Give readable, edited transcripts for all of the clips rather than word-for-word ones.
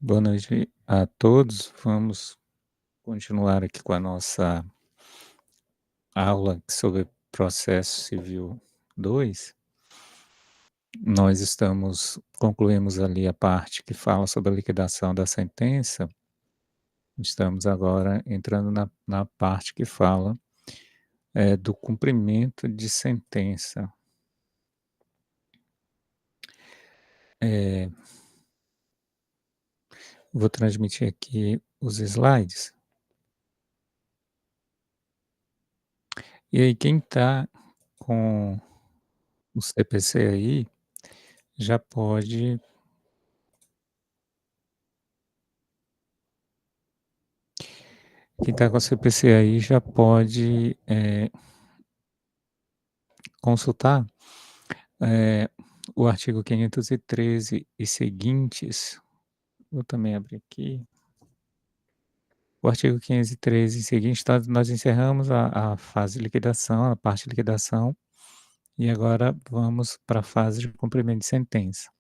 Boa noite a todos. Vamos continuar aqui com a nossa aula sobre processo civil 2. Concluímos ali a parte que fala sobre a liquidação da sentença. Estamos agora entrando na parte que fala do cumprimento de sentença. Eh, Vou transmitir aqui os slides. E aí, quem está com o CPC aí, já pode. Quem está com a CPC aí já pode, consultar, eh, o artigo 513 e seguintes. Vou também abrir aqui. O artigo 513 e seguintes, nós encerramos a fase de liquidação, a parte de liquidação, e agora vamos para a fase de cumprimento de sentença.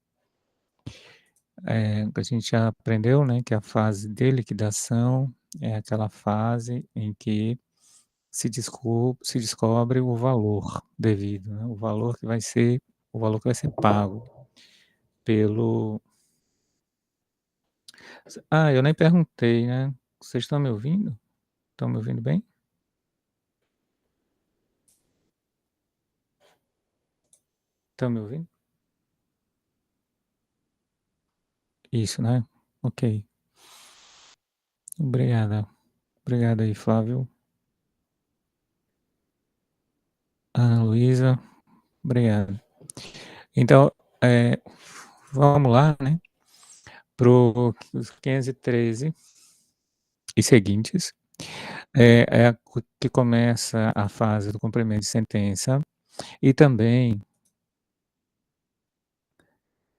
A gente já aprendeu, né, que a fase de liquidação é aquela fase em que se descobre o valor devido, né, o valor que vai ser pago pelo eu nem perguntei, né, vocês estão me ouvindo? Estão me ouvindo bem? Estão me ouvindo? Isso, né? Ok. Obrigada. Obrigado aí, Flávio. Ana Luísa, obrigado. Então, eh, vamos lá, né, para os 513 e seguintes. É que começa a fase do cumprimento de sentença e também,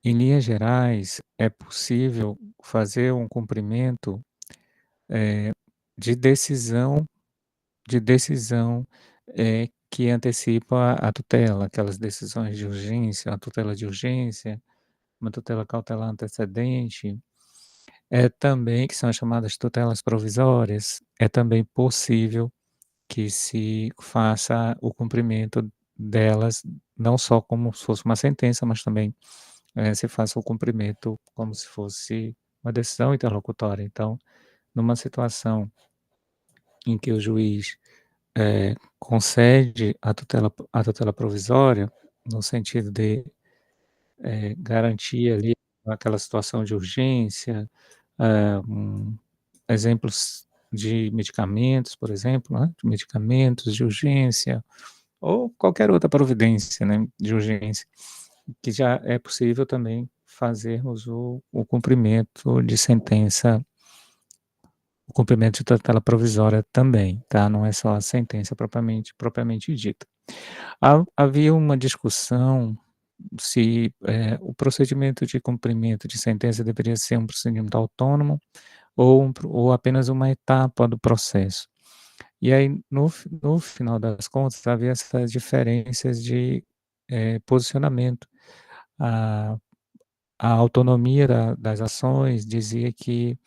em linhas gerais, é possível fazer um cumprimento, eh, de decisão que antecipa a tutela, aquelas decisões de urgência, uma tutela de urgência, uma tutela cautelar antecedente, também que são as chamadas tutelas provisórias, é também possível que se faça o cumprimento delas, não só como se fosse uma sentença, mas também, se faça o cumprimento como se fosse uma decisão interlocutória. Então, numa situação em que o juiz, concede a tutela provisória, no sentido de, garantir ali aquela situação de urgência, exemplos de medicamentos, por exemplo, né, de medicamentos de urgência, ou qualquer outra providência, né, de urgência, que já é possível também fazermos o cumprimento de sentença, o cumprimento de tutela provisória também, tá, não é só a sentença propriamente dita. Havia uma discussão se, o procedimento de cumprimento de sentença deveria ser um procedimento autônomo ou apenas uma etapa do processo. E aí, no final das contas, havia essas diferenças de, posicionamento. A a autonomia das ações dizia que,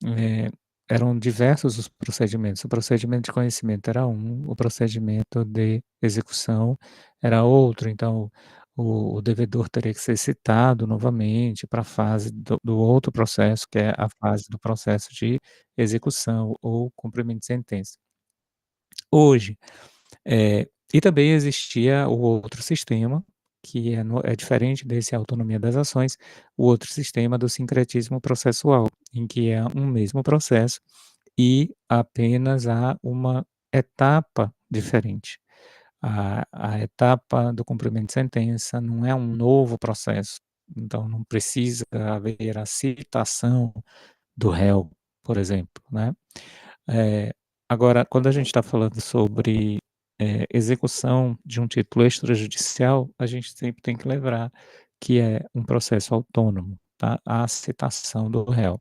eh, eram diversos os procedimentos. O procedimento de conhecimento era um, o procedimento de execução era outro, então o devedor teria que ser citado novamente para a fase do outro processo, que é a fase do processo de execução ou cumprimento de sentença. Hoje, e também existia o outro sistema, que é diferente desse autonomia das ações, o outro sistema do sincretismo processual, em que é um mesmo processo e apenas há uma etapa diferente. A etapa do cumprimento de sentença não é um novo processo, então não precisa haver a citação do réu, por exemplo, né. Eh, Agora, quando a gente está falando sobre, execução de um título extrajudicial, a gente sempre tem que lembrar que é um processo autônomo, tá, a citação do réu.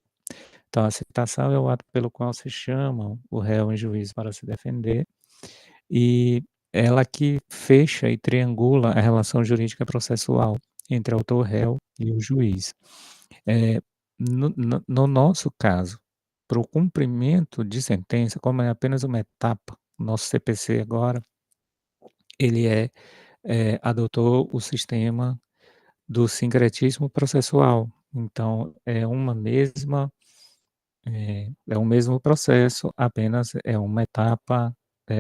Então a citação é o ato pelo qual se chama o réu em juízo para se defender, e ela que fecha e triangula a relação jurídica processual entre autor-réu e o juiz. Eh, No nosso caso, para o cumprimento de sentença, como é apenas uma etapa, o nosso CPC agora, ele adotou o sistema do sincretismo processual. Então é um mesmo processo, apenas é uma etapa,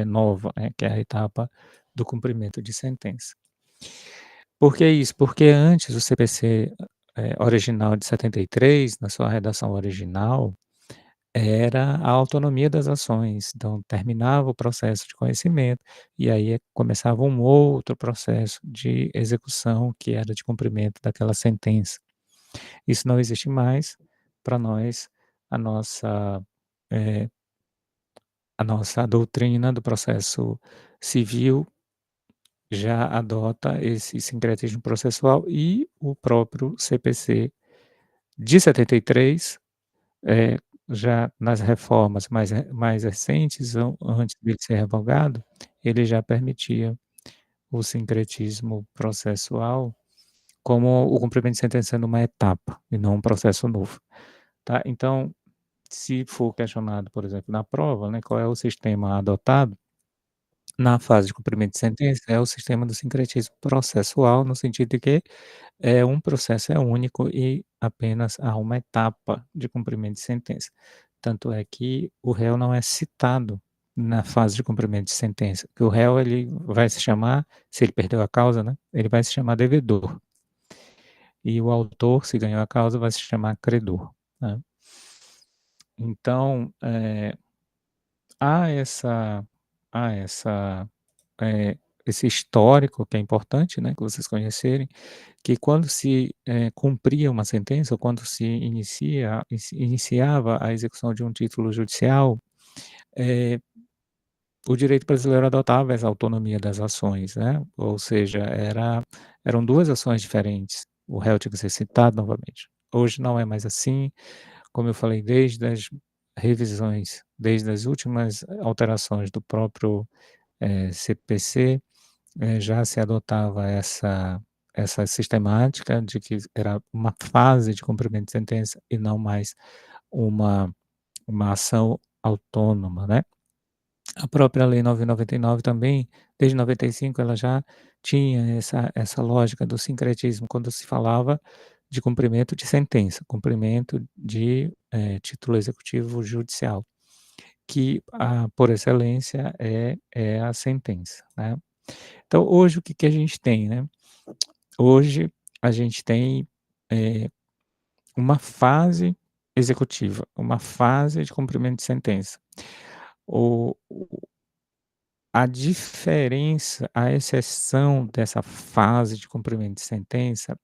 nova, né, que é a etapa do cumprimento de sentença. Por que isso? Porque antes o CPC, original de 73, na sua redação original, era a autonomia das ações, então terminava o processo de conhecimento, e aí começava um outro processo de execução, que era de cumprimento daquela sentença. Isso não existe mais, para nós, a nossa, eh, a nossa doutrina do processo civil já adota esse sincretismo processual e o próprio CPC de 73, eh, já nas reformas mais recentes, antes dele ser revogado, ele já permitia o sincretismo processual como o cumprimento de sentença numa etapa e não um processo novo, tá. Então, se for questionado, por exemplo, na prova, né, qual é o sistema adotado na fase de cumprimento de sentença, é o sistema do sincretismo processual, no sentido de que um processo é único e apenas há uma etapa de cumprimento de sentença. Tanto é que o réu não é citado na fase de cumprimento de sentença, que o réu ele vai se chamar, se ele perdeu a causa, né, ele vai se chamar devedor, e o autor, se ganhou a causa, vai se chamar credor, né. Então, há essa há essa, esse histórico que é importante, né, que vocês conhecerem, que quando se, cumpria uma sentença ou quando se iniciava a execução de um título judicial, eh, o direito brasileiro adotava essa autonomia das ações, né, ou seja, eram 2 ações diferentes, o réu tinha que ser citado novamente. Hoje não é mais assim, como eu falei, desde as revisões, desde as últimas alterações do próprio, CPC, já se adotava essa sistemática de que era uma fase de cumprimento de sentença e não mais uma uma ação autônoma, né. A própria Lei 9.099 também, desde 95, ela já tinha essa lógica do sincretismo, quando se falava de cumprimento de sentença, cumprimento de, título executivo judicial, que por excelência é a sentença, né. Então hoje o que que a gente tem, né, hoje a gente tem, eh, uma fase executiva, uma fase de cumprimento de sentença. O A diferença, a exceção dessa fase de cumprimento de sentença,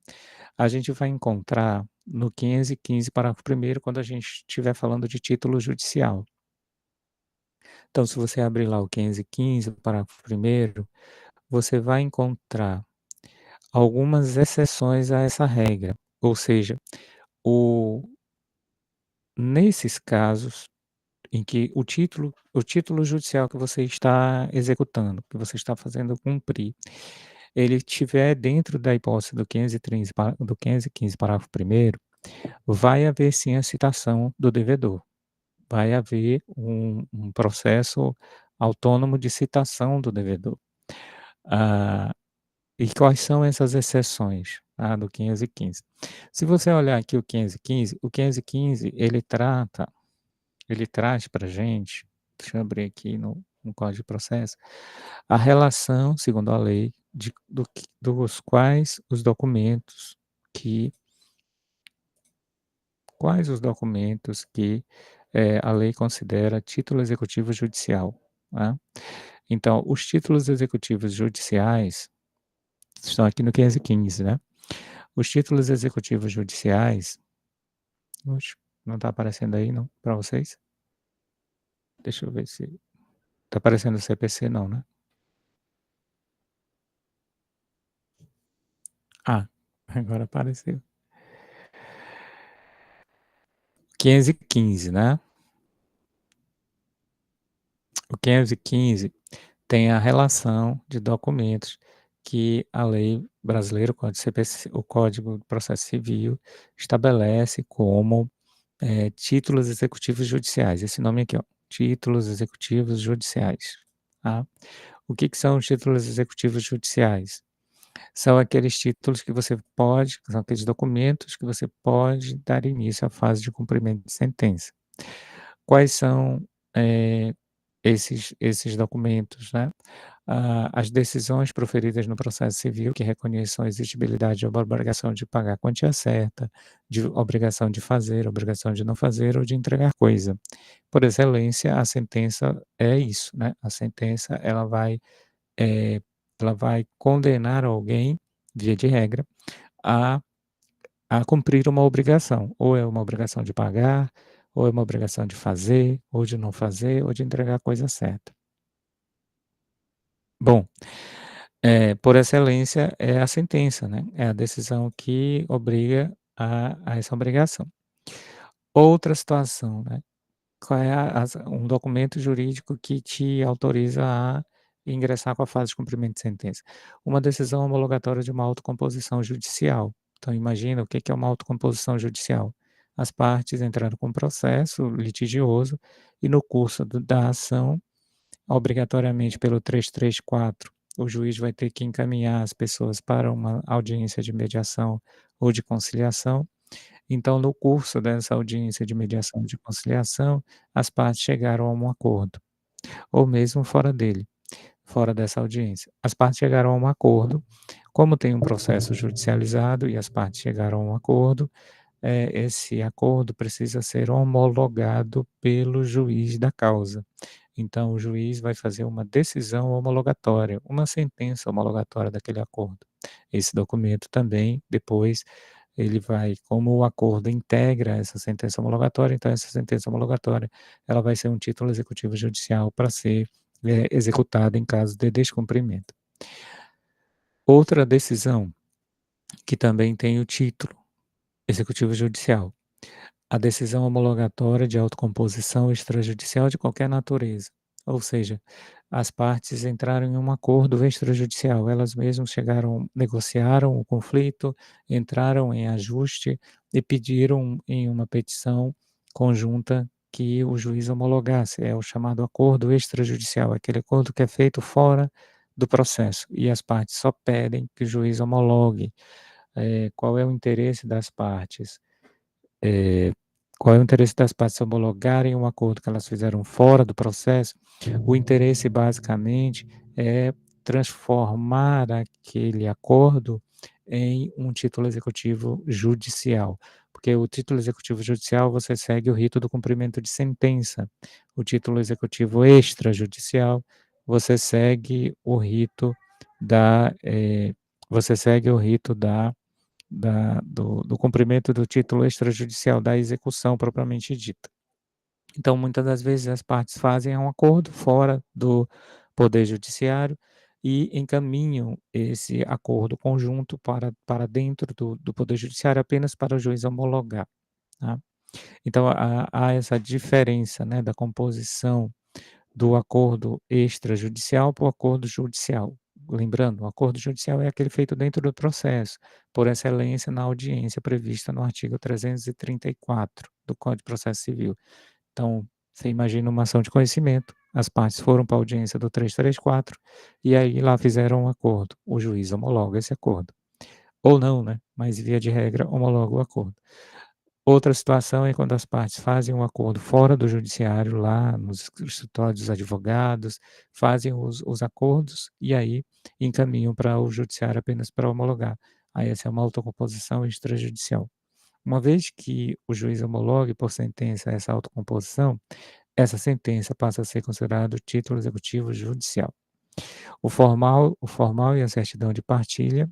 a gente vai encontrar no 515, parágrafo primeiro, quando a gente estiver falando de título judicial. Então, se você abrir lá o 515, parágrafo primeiro, você vai encontrar algumas exceções a essa regra, ou seja, o nesses casos em que o título judicial que você está executando, que você está fazendo cumprir, ele estiver dentro da hipótese do 515 parágrafo primeiro, vai haver sim a citação do devedor, vai haver um processo autônomo de citação do devedor. Ah, e quais são essas exceções, do 515? Se você olhar aqui o 515 ele traz para gente, deixa eu abrir aqui no Código de Processo, a relação, segundo a lei, dos que quais os documentos que, a lei considera título executivo judicial, né. Então, os títulos executivos judiciais estão aqui no 515, né. Os títulos executivos judiciais, oxe, não está aparecendo aí não, para vocês? Deixa eu ver se está aparecendo o CPC não, né? Ah, agora apareceu. 515, né. O 515 tem a relação de documentos que a lei brasileira, o Código de Processo Civil, estabelece como, títulos executivos judiciais, esse nome aqui, ó, títulos executivos judiciais, tá. O que que são os títulos executivos judiciais? São aqueles títulos que você pode são aqueles documentos que você pode dar início à fase de cumprimento de sentença. Quais são, eh, esses documentos, né? As decisões proferidas no processo civil que reconheçam a exigibilidade ou a obrigação de pagar a quantia certa, de obrigação de fazer, obrigação de não fazer ou de entregar coisa. Por excelência, a sentença é isso, né? A sentença eh, ela vai condenar alguém, via de regra, a cumprir uma obrigação, ou é uma obrigação de pagar, ou é uma obrigação de fazer, ou de não fazer, ou de entregar a coisa certa. Bom, por excelência é a sentença, né, é a decisão que obriga a essa obrigação. Outra situação, né, qual é um documento jurídico que te autoriza a ingressar com a fase de cumprimento de sentença. Uma decisão homologatória de uma autocomposição judicial. Então imagina o que que é uma autocomposição judicial. As partes entraram com um processo litigioso e no curso da ação, obrigatoriamente pelo 334, o juiz vai ter que encaminhar as pessoas para uma audiência de mediação ou de conciliação. Então, no curso dessa audiência de mediação de conciliação, as partes chegaram a um acordo, ou mesmo fora dele, fora dessa audiência. As partes chegaram a um acordo, como tem um processo judicializado e as partes chegaram a um acordo, esse acordo precisa ser homologado pelo juiz da causa. Então, o juiz vai fazer uma decisão homologatória, uma sentença homologatória daquele acordo. Esse documento também, depois, ele vai, como o acordo integra essa sentença homologatória, então essa sentença homologatória, ela vai ser um título executivo judicial para ser, executada em caso de descumprimento. Outra decisão que também tem o título executivo judicial, a decisão homologatória de autocomposição extrajudicial de qualquer natureza, ou seja, as partes entraram em um acordo extrajudicial, elas mesmas negociaram o conflito, entraram em ajuste e pediram em uma petição conjunta que o juiz homologasse, é o chamado acordo extrajudicial, aquele acordo que é feito fora do processo, e as partes só pedem que o juiz homologue. Qual é o interesse das partes? Eh, Qual é o interesse das partes homologarem um acordo que elas fizeram fora do processo? O interesse basicamente é transformar aquele acordo em um título executivo judicial, porque o título executivo judicial você segue o rito do cumprimento de sentença, o título executivo extrajudicial você segue o rito da, você segue o rito do cumprimento do título extrajudicial, da execução propriamente dita. Então, muitas das vezes as partes fazem um acordo fora do poder judiciário e encaminham esse acordo conjunto para dentro do poder judiciário apenas para o juiz homologar, tá. Então há essa diferença, né, da composição do acordo extrajudicial para o acordo judicial. Lembrando, o acordo judicial é aquele feito dentro do processo, por excelência na audiência prevista no artigo 334 do Código de Processo Civil. Então, você imagina uma ação de conhecimento, as partes foram para a audiência do 334 e aí lá fizeram um acordo, o juiz homologa esse acordo. Ou não, né, mas via de regra homologa o acordo. Outra situação é quando as partes fazem um acordo fora do judiciário, lá nos escritórios dos advogados, fazem os acordos e aí encaminham para o judiciário apenas para homologar. Aí essa é uma autocomposição extrajudicial. Uma vez que o juiz homologue por sentença essa autocomposição, essa sentença passa a ser considerado título executivo judicial. O formal e a certidão de partilha.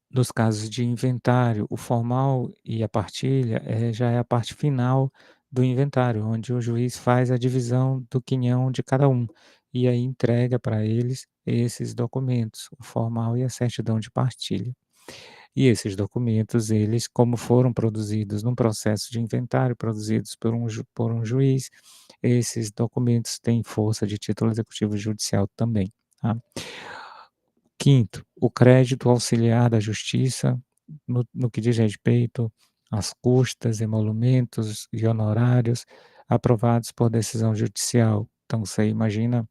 Nos casos de inventário, o formal e a partilha, já é a parte final do inventário, onde o juiz faz a divisão do quinhão de cada um, e aí entrega para eles esses documentos, o formal e a certidão de partilha. E esses documentos, eles, como foram produzidos num processo de inventário, produzidos por um juiz, esses documentos têm força de título executivo judicial também, tá. Quinto, o crédito auxiliar da justiça, no que diz respeito às custas, emolumentos e honorários aprovados por decisão judicial. Então você imagina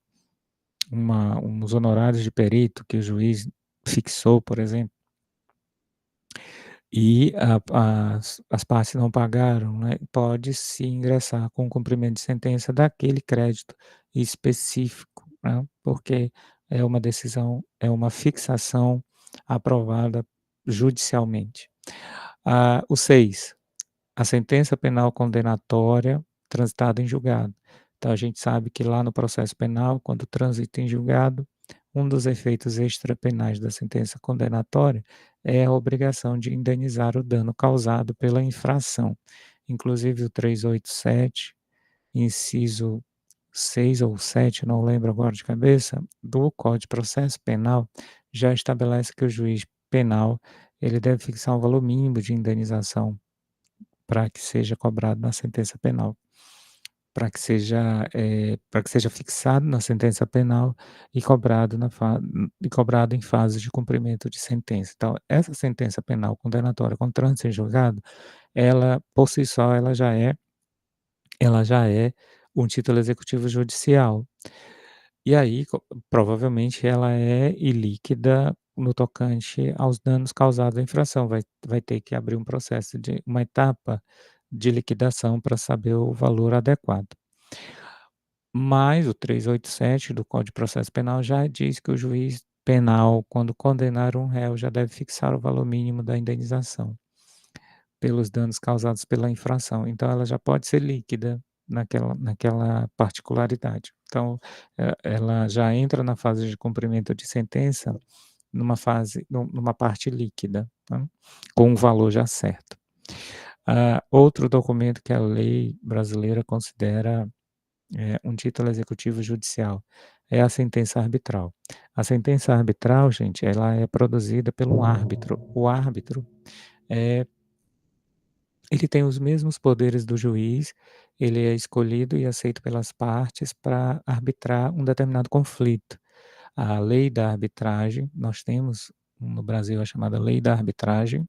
uns honorários de perito que o juiz fixou, por exemplo, e as partes não pagaram, né, pode-se ingressar com o cumprimento de sentença daquele crédito específico, né, porque é uma fixação aprovada judicialmente. O 6, a sentença penal condenatória transitada em julgado. Então a gente sabe que lá no processo penal, quando transita em julgado, um dos efeitos extrapenais da sentença condenatória é a obrigação de indenizar o dano causado pela infração. Inclusive o 387, inciso 6 ou 7, não lembro agora de cabeça, do Código de Processo Penal, já estabelece que o juiz penal, ele deve fixar um valor mínimo de indenização para que seja cobrado na sentença penal, para que seja fixado na sentença penal e cobrado em fase de cumprimento de sentença. Então, essa sentença penal condenatória com trânsito em julgado, ela, por si só, ela já é um título executivo judicial. E aí, provavelmente, ela é ilíquida no tocante aos danos causados à infração, vai ter que abrir uma etapa de liquidação para saber o valor adequado. Mas o 387 do Código de Processo Penal já diz que o juiz penal, quando condenar um réu, já deve fixar o valor mínimo da indenização pelos danos causados pela infração. Então ela já pode ser líquida naquela particularidade. Então, ela já entra na fase de cumprimento de sentença numa parte líquida, tá, com o valor já certo. Outro documento que a lei brasileira considera um título executivo judicial é a sentença arbitral. A sentença arbitral, gente, ela é produzida pelo árbitro. O árbitro, eh, ele tem os mesmos poderes do juiz, ele é escolhido e aceito pelas partes para arbitrar um determinado conflito. A lei da arbitragem, nós temos no Brasil a chamada lei da arbitragem,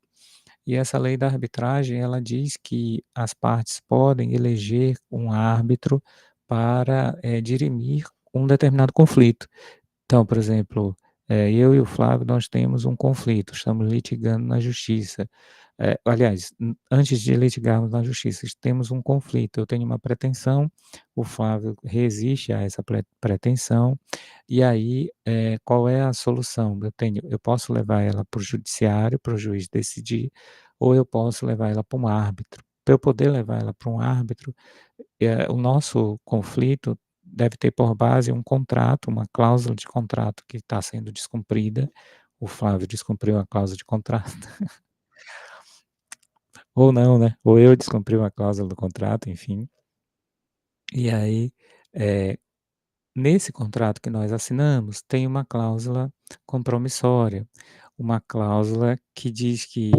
e essa lei da arbitragem, ela diz que as partes podem eleger um árbitro para, dirimir um determinado conflito. Então, por exemplo, eu e o Flávio, nós temos um conflito, estamos litigando na justiça. Aliás, antes de litigarmos na justiça, temos um conflito. Eu tenho uma pretensão, o Flávio resiste a essa pretensão, e aí, qual é a solução? Eu posso levar ela para o judiciário, para o juiz decidir, ou eu posso levar ela para um árbitro. Para eu poder levar ela para um árbitro, o nosso conflito deve ter por base um contrato, uma cláusula de contrato que está sendo descumprida. O Flávio descumpriu a cláusula de contrato, ou não, né? Ou eu descumpri uma cláusula do contrato, enfim. E aí, eh, nesse contrato que nós assinamos, tem uma cláusula compromissória, uma cláusula que diz que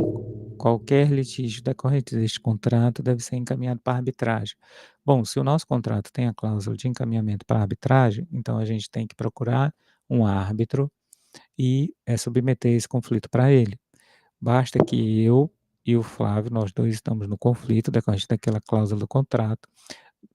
qualquer litígio decorrente deste contrato deve ser encaminhado para arbitragem. Bom, se o nosso contrato tem a cláusula de encaminhamento para arbitragem, então a gente tem que procurar um árbitro e submeter esse conflito para ele. Basta que eu e o Flávio, nós 2 estamos no conflito decorrente daquela cláusula do contrato,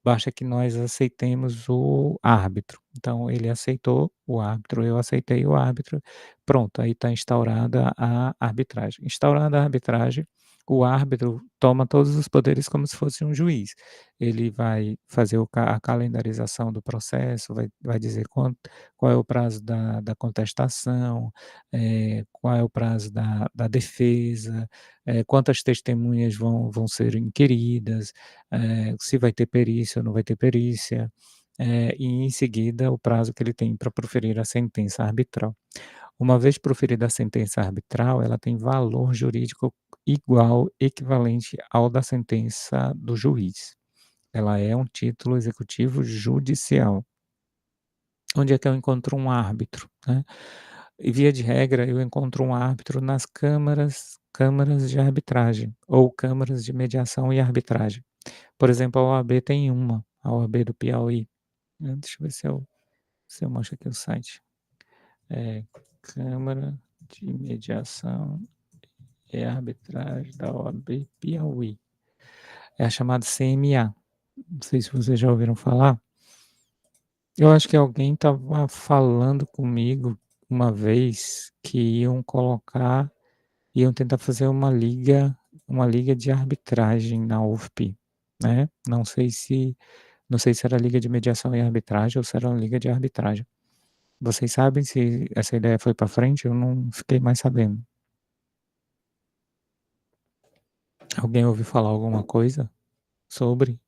basta que nós aceitemos o árbitro. Então ele aceitou o árbitro, eu aceitei o árbitro, pronto, aí está instaurada a arbitragem. Instaurada a arbitragem, o árbitro toma todos os poderes como se fosse um juiz. Ele vai fazer a calendarização do processo, vai dizer qual é o prazo da contestação, qual é o prazo da defesa, quantas testemunhas vão ser inquiridas, se vai ter perícia ou não vai ter perícia, e em seguida o prazo que ele tem para proferir a sentença arbitral. Uma vez proferida a sentença arbitral, ela tem valor jurídico igual, equivalente ao da sentença do juiz. Ela é um título executivo judicial. Onde é que eu encontro um árbitro, né? E via de regra, eu encontro um árbitro nas câmaras de arbitragem ou câmaras de mediação e arbitragem. Por exemplo, a OAB tem uma, a OAB do Piauí, né, deixa eu ver se eu mostro aqui o site. É. Câmara de Mediação e Arbitragem da OAB Piauí. É a chamada CMA. Não sei se vocês já ouviram falar. Eu acho que alguém estava falando comigo uma vez que iam tentar fazer uma liga de arbitragem na UFP, né. Não sei se era liga de mediação e arbitragem ou se era uma liga de arbitragem. Vocês sabem se essa ideia foi para frente? Eu não fiquei mais sabendo. Alguém ouviu falar alguma coisa sobre?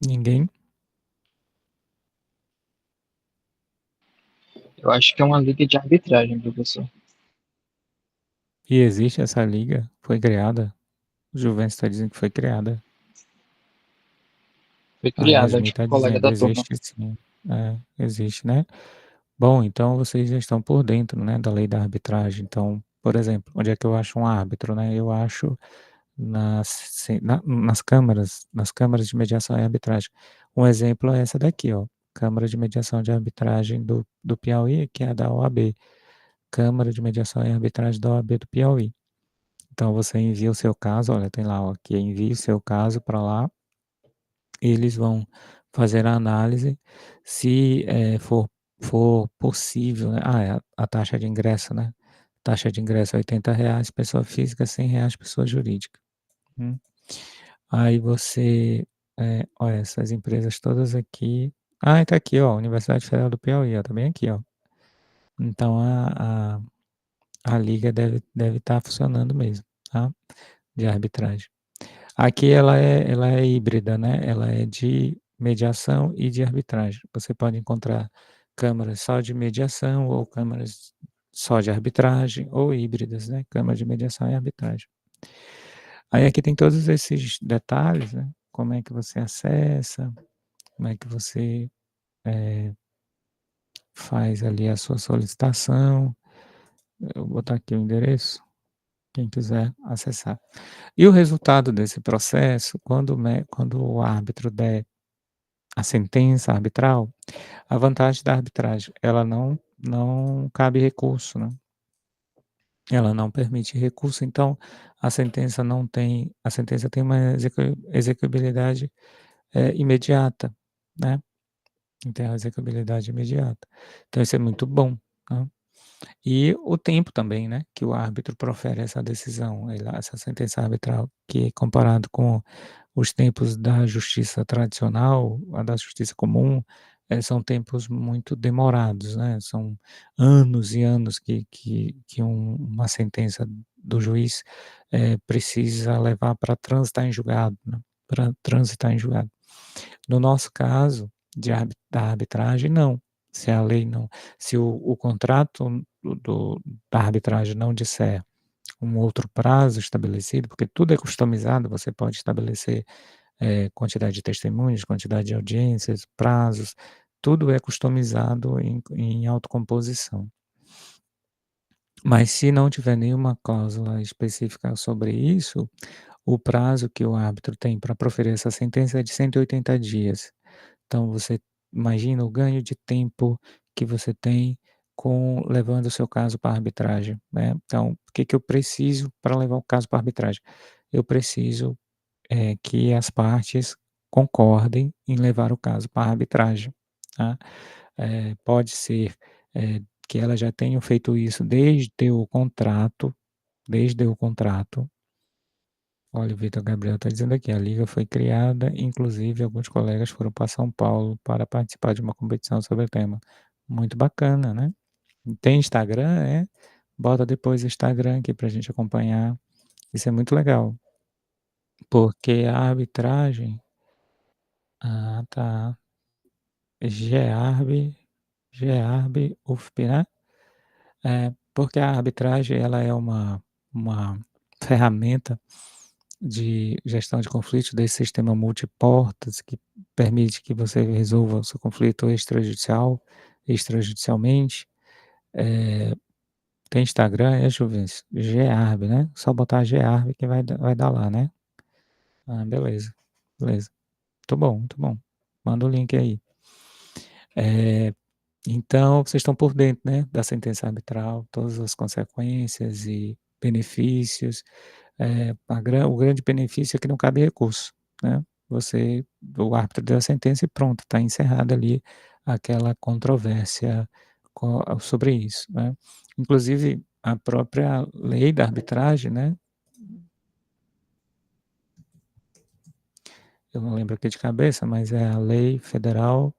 Ninguém? Eu acho que é uma liga de arbitragem, professor. E existe essa liga? Foi criada? O Juventus está dizendo que foi criada. Foi A criada, Yasmin tipo, está colega dizendo: da turma. "Existe sim". É, existe, né. Bom, então vocês já estão por dentro, né, da lei da arbitragem. Então, por exemplo, onde é que eu acho um árbitro, né? Eu acho nas câmaras de mediação e arbitragem. Um exemplo é essa daqui, ó, Câmara de Mediação de Arbitragem do Piauí, que é a da OAB, Câmara de Mediação e Arbitragem da OAB do Piauí. Então você envia o seu caso, olha, tem lá, ó, que envie o seu caso para lá. Eles vão fazer a análise, se, for possível, né, é a taxa de ingresso, né, taxa de ingresso é R$ 80, pessoa física, R$ 100, pessoa jurídica. Aí você, olha, essas empresas todas aqui, tá aqui, ó, Universidade Federal do Piauí, ó, tá bem aqui, ó. Então a liga deve estar funcionando mesmo, tá, de arbitragem. Aqui ela é híbrida, né, ela é de mediação e de arbitragem. Você pode encontrar câmaras só de mediação ou câmaras só de arbitragem ou híbridas, né, câmara de mediação e arbitragem. Aí aqui tem todos esses detalhes, né, como é que você acessa, como é que você, faz ali a sua solicitação. Eu vou botar aqui o endereço, quem quiser acessar. E o resultado desse processo, quando o árbitro der a sentença arbitral, a vantagem da arbitragem, ela não cabe recurso, né, ela não permite recurso, então a sentença tem uma execuibilidade, imediata, né, tem a execuibilidade imediata. Então isso é muito bom, né. E o tempo também, né, que o árbitro profere essa decisão, essa sentença arbitral, que comparado com os tempos da justiça tradicional, a da justiça comum, são tempos muito demorados, né, são anos e anos que uma sentença do juiz, precisa levar para transitar em julgado, né, pra transitar em julgado. No nosso caso, da arbitragem, não. Se a lei não se o contrato da arbitragem não disser um outro prazo estabelecido, porque tudo é customizado, você pode estabelecer, quantidade de testemunhas, quantidade de audiências, prazos, tudo é customizado em autocomposição. Mas se não tiver nenhuma cláusula específica sobre isso, o prazo que o árbitro tem para proferir essa sentença é de 180 dias. Então você imagina o ganho de tempo que você tem com levando o seu caso para arbitragem, né. Então, o que que eu preciso para levar o caso para arbitragem? Eu preciso, que as partes concordem em levar o caso para arbitragem, tá. Pode ser, que elas já tenham feito isso desde o contrato. Olha, o Vitor Gabriel está dizendo aqui: "A liga foi criada, inclusive alguns colegas foram para São Paulo para participar de uma competição sobre o tema". Muito bacana, né. Tem Instagram, é? Bota depois o Instagram aqui para a gente acompanhar. Isso é muito legal, porque a arbitragem, tá. Gearb Gearb UFP, né. Porque a arbitragem ela é uma ferramenta de gestão de conflitos desse sistema multiportas que permite que você resolva o seu conflito extrajudicialmente. Eh, Tem Instagram, Juvens? Gearb, né? Só botar Gearb que vai dar lá, né? Ah, beleza. beleza. Muito bom, muito bom. Manda o link aí. Então, vocês estão por dentro, né, da sentença arbitral, todas as consequências e benefícios. O grande benefício é que não cabe recurso, né. O árbitro deu a sentença e pronto, está encerrada ali aquela controvérsia sobre isso, né. Inclusive, a própria lei da arbitragem, né, eu não lembro aqui de cabeça, mas é a Lei Federal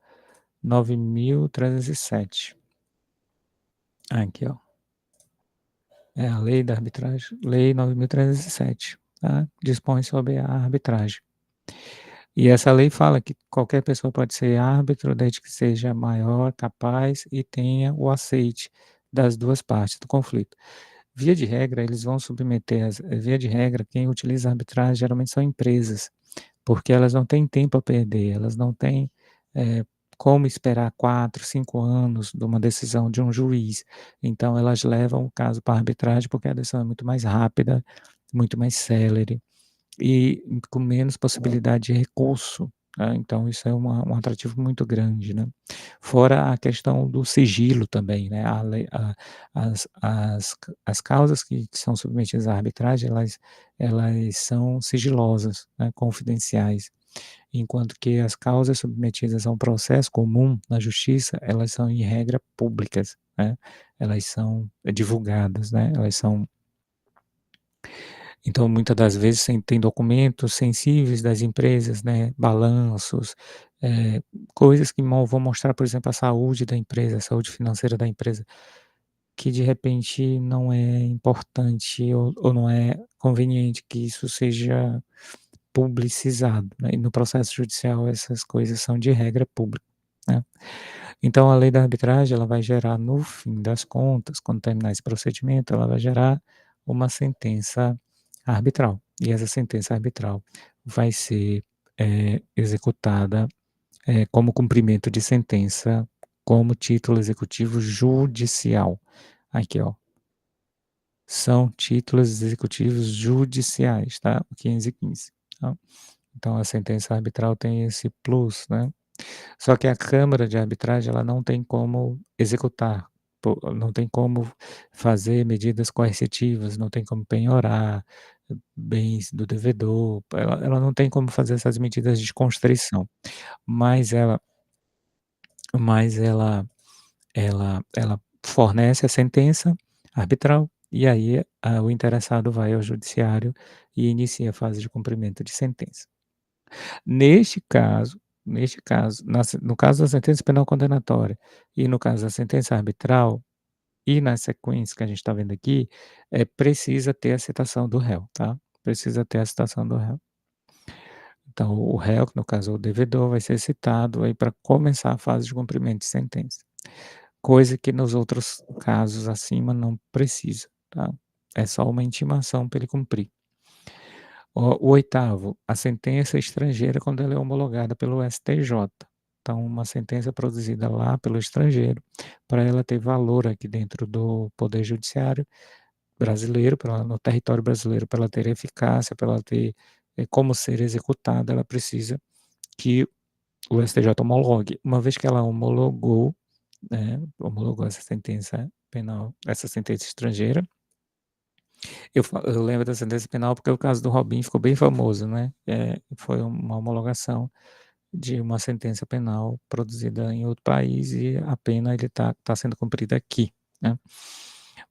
9.307. Aqui, ó. É a lei da arbitragem, Lei 9.307, tá? Dispõe sobre a arbitragem. E essa lei fala que qualquer pessoa pode ser árbitro, desde que seja maior, capaz e tenha o aceite das duas partes do conflito. Via de regra, eles vão submeter, via de regra, quem utiliza a arbitragem geralmente são empresas, porque elas não têm tempo a perder, elas não têm como esperar 4, 5 anos de uma decisão de um juiz. Então elas levam o caso para a arbitragem, porque a decisão é muito mais rápida, muito mais célere e com menos possibilidade de recurso, né. Então isso é um atrativo muito grande, né. Fora a questão do sigilo também, né, a lei as causas que são submetidas à arbitragem, elas são sigilosas, né, confidenciais, enquanto que as causas submetidas a um processo comum na justiça, elas são em regra públicas, né, elas são divulgadas, né, elas são então, muitas das vezes tem documentos sensíveis das empresas, né, balanços, coisas que vão mostrar, por exemplo, a saúde da empresa, a saúde financeira da empresa, que de repente não é importante ou não é conveniente que isso seja publicizado, né, e no processo judicial essas coisas são de regra pública, né. Então a lei da arbitragem, ela vai gerar, no fim das contas, quando terminar esse procedimento, ela vai gerar uma sentença arbitral. E essa sentença arbitral vai ser, executada, como cumprimento de sentença, como título executivo judicial. Aqui, ó, são títulos executivos judiciais, tá, o 515, tá. Então a sentença arbitral tem esse plus, né. Só que a câmara de arbitragem, ela não tem como executar, não tem como fazer medidas coercitivas, não tem como penhorar bens do devedor, ela não tem como fazer essas medidas de constrição, mas ela fornece a sentença arbitral, e aí o interessado vai ao judiciário e inicia a fase de cumprimento de sentença. Neste caso, no caso da sentença penal condenatória e no caso da sentença arbitral, e na sequência que a gente está vendo aqui, precisa ter a citação do réu, tá, precisa ter a citação do réu. Então o réu, que no caso é o devedor, vai ser citado aí para começar a fase de cumprimento de sentença, coisa que nos outros casos acima não precisa, tá, é só uma intimação para ele cumprir. O oitavo, a sentença estrangeira quando ela é homologada pelo STJ. Então, uma sentença produzida lá pelo estrangeiro, para ela ter valor aqui dentro do poder judiciário brasileiro, no território brasileiro, para ela ter eficácia, para ela ter como ser executada, ela precisa que o STJ homologue. Uma vez que ela homologou, né, homologou essa sentença penal, essa sentença estrangeira, eu lembro da sentença penal, porque o caso do Robinho ficou bem famoso, né, foi uma homologação de uma sentença penal produzida em outro país e a pena ele tá sendo cumprida aqui, né.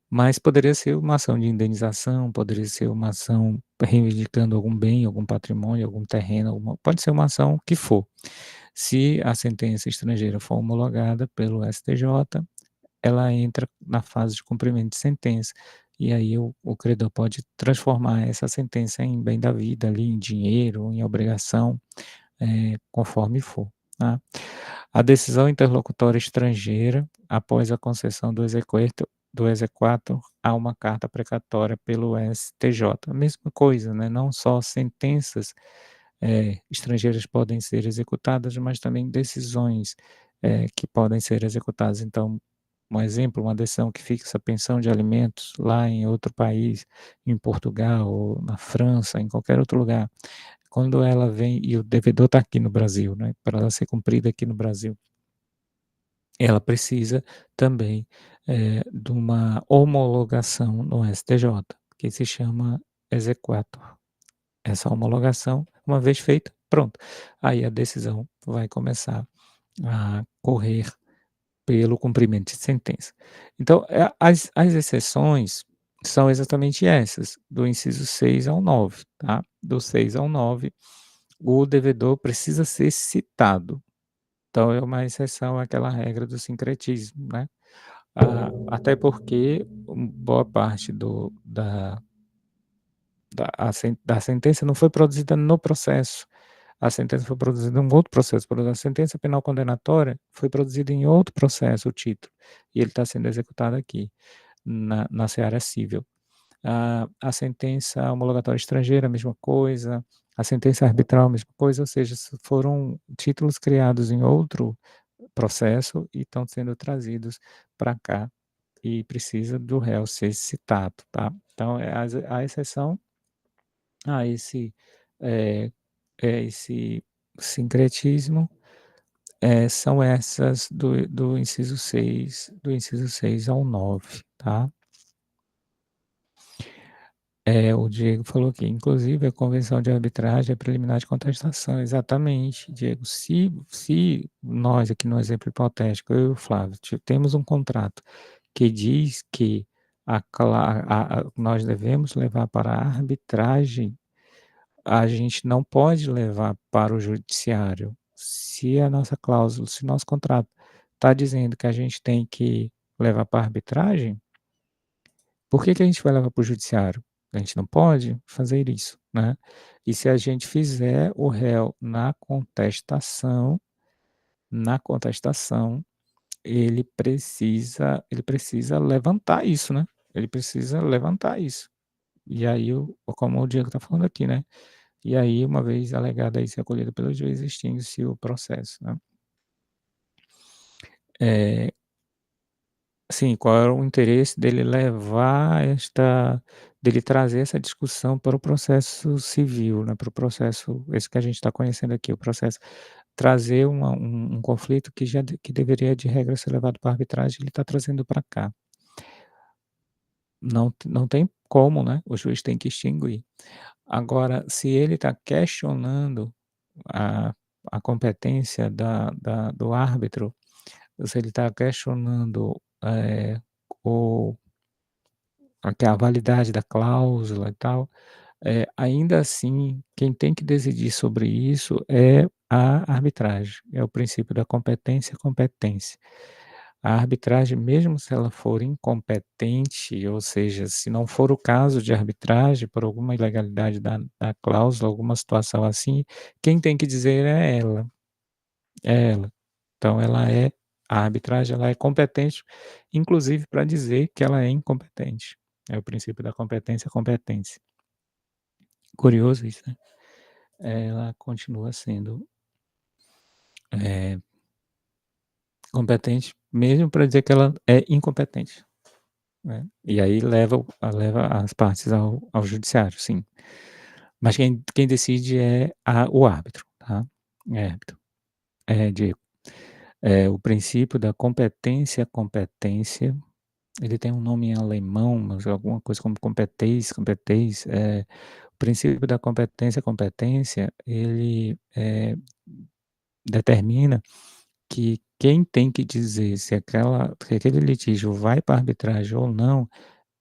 Mas poderia ser uma ação de indenização, poderia ser uma ação reivindicando algum bem, algum patrimônio, algum terreno, pode ser uma ação que for. Se a sentença estrangeira for homologada pelo STJ, ela entra na fase de cumprimento de sentença, e aí o credor pode transformar essa sentença em bem da vida ali, em dinheiro, em obrigação, conforme for, tá. A decisão interlocutória estrangeira, após a concessão do exequatur a uma carta precatória pelo STJ, a mesma coisa, né, não só sentenças, estrangeiras podem ser executadas, mas também decisões, que podem ser executadas. Então, um exemplo, uma decisão que fixa a pensão de alimentos lá em outro país, em Portugal ou na França, em qualquer outro lugar, quando ela vem e o devedor está aqui no Brasil, né, para ela ser cumprida aqui no Brasil, ela precisa também, de uma homologação no STJ, que se chama exequatur. Essa homologação, uma vez feita, pronto, aí a decisão vai começar a correr pelo cumprimento de sentença. Então, as exceções são exatamente essas, do inciso 6 ao 9, tá. Do 6 ao 9, o devedor precisa ser citado. Então é uma exceção àquela regra do sincretismo, né. Até porque boa parte da sentença não foi produzida no processo, a sentença foi produzida em um outro processo, por exemplo, a sentença penal condenatória foi produzida em outro processo, o título, e ele está sendo executado aqui, na seara cível. A sentença homologatória estrangeira, a mesma coisa, a sentença arbitral, a mesma coisa, ou seja, foram títulos criados em outro processo e estão sendo trazidos para cá, e precisa do réu ser citado, tá. Então, a exceção a esse, eh esse sincretismo, são essas do inciso 6 ao 9, tá. O Diego falou aqui, inclusive a convenção de arbitragem é preliminar de contestação. Exatamente, Diego. Se nós aqui no exemplo hipotético, eu e o Flávio, temos um contrato que diz que nós devemos levar para a arbitragem, a gente não pode levar para o judiciário. Se a nossa cláusula, se o nosso contrato está dizendo que a gente tem que levar para a arbitragem, por que que a gente vai levar para o judiciário? A gente não pode fazer isso, né. E se a gente fizer, o réu na contestação, ele precisa levantar isso, né, ele precisa levantar isso. E aí como o Diego está falando aqui, né, e aí uma vez alegada isso e acolhida pelo juiz, extingue-se o processo, né. Eh Sim, qual era o interesse dele trazer essa discussão para o processo civil, né, para o processo esse que a gente está conhecendo aqui, o processo trazer um conflito que deveria de regra ser levado para arbitragem, ele está trazendo para cá. Não tem como, né, o juiz tem que extinguir. Agora, se ele está questionando a a competência do árbitro, se ele está questionando, o a validade da cláusula e tal, ainda assim, quem tem que decidir sobre isso é a arbitragem, é o princípio da competência, competência. A arbitragem, mesmo se ela for incompetente, ou seja, se não for o caso de arbitragem, por alguma ilegalidade da cláusula, alguma situação assim, quem tem que dizer é ela, é ela. Então a arbitragem ela é competente, inclusive para dizer que ela é incompetente. É o princípio da competência, competência. Curioso isso, né. Ela continua sendo, eh, competente, mesmo para dizer que ela é incompetente, né. E aí leva as partes ao judiciário, sim. Mas quem decide é o árbitro, tá. É árbitro. Diego. O princípio da competência, competência, ele tem um nome em alemão, mas é alguma coisa como competência, o princípio da competência, competência, ele, determina que quem tem que dizer se aquele litígio vai para arbitragem ou não,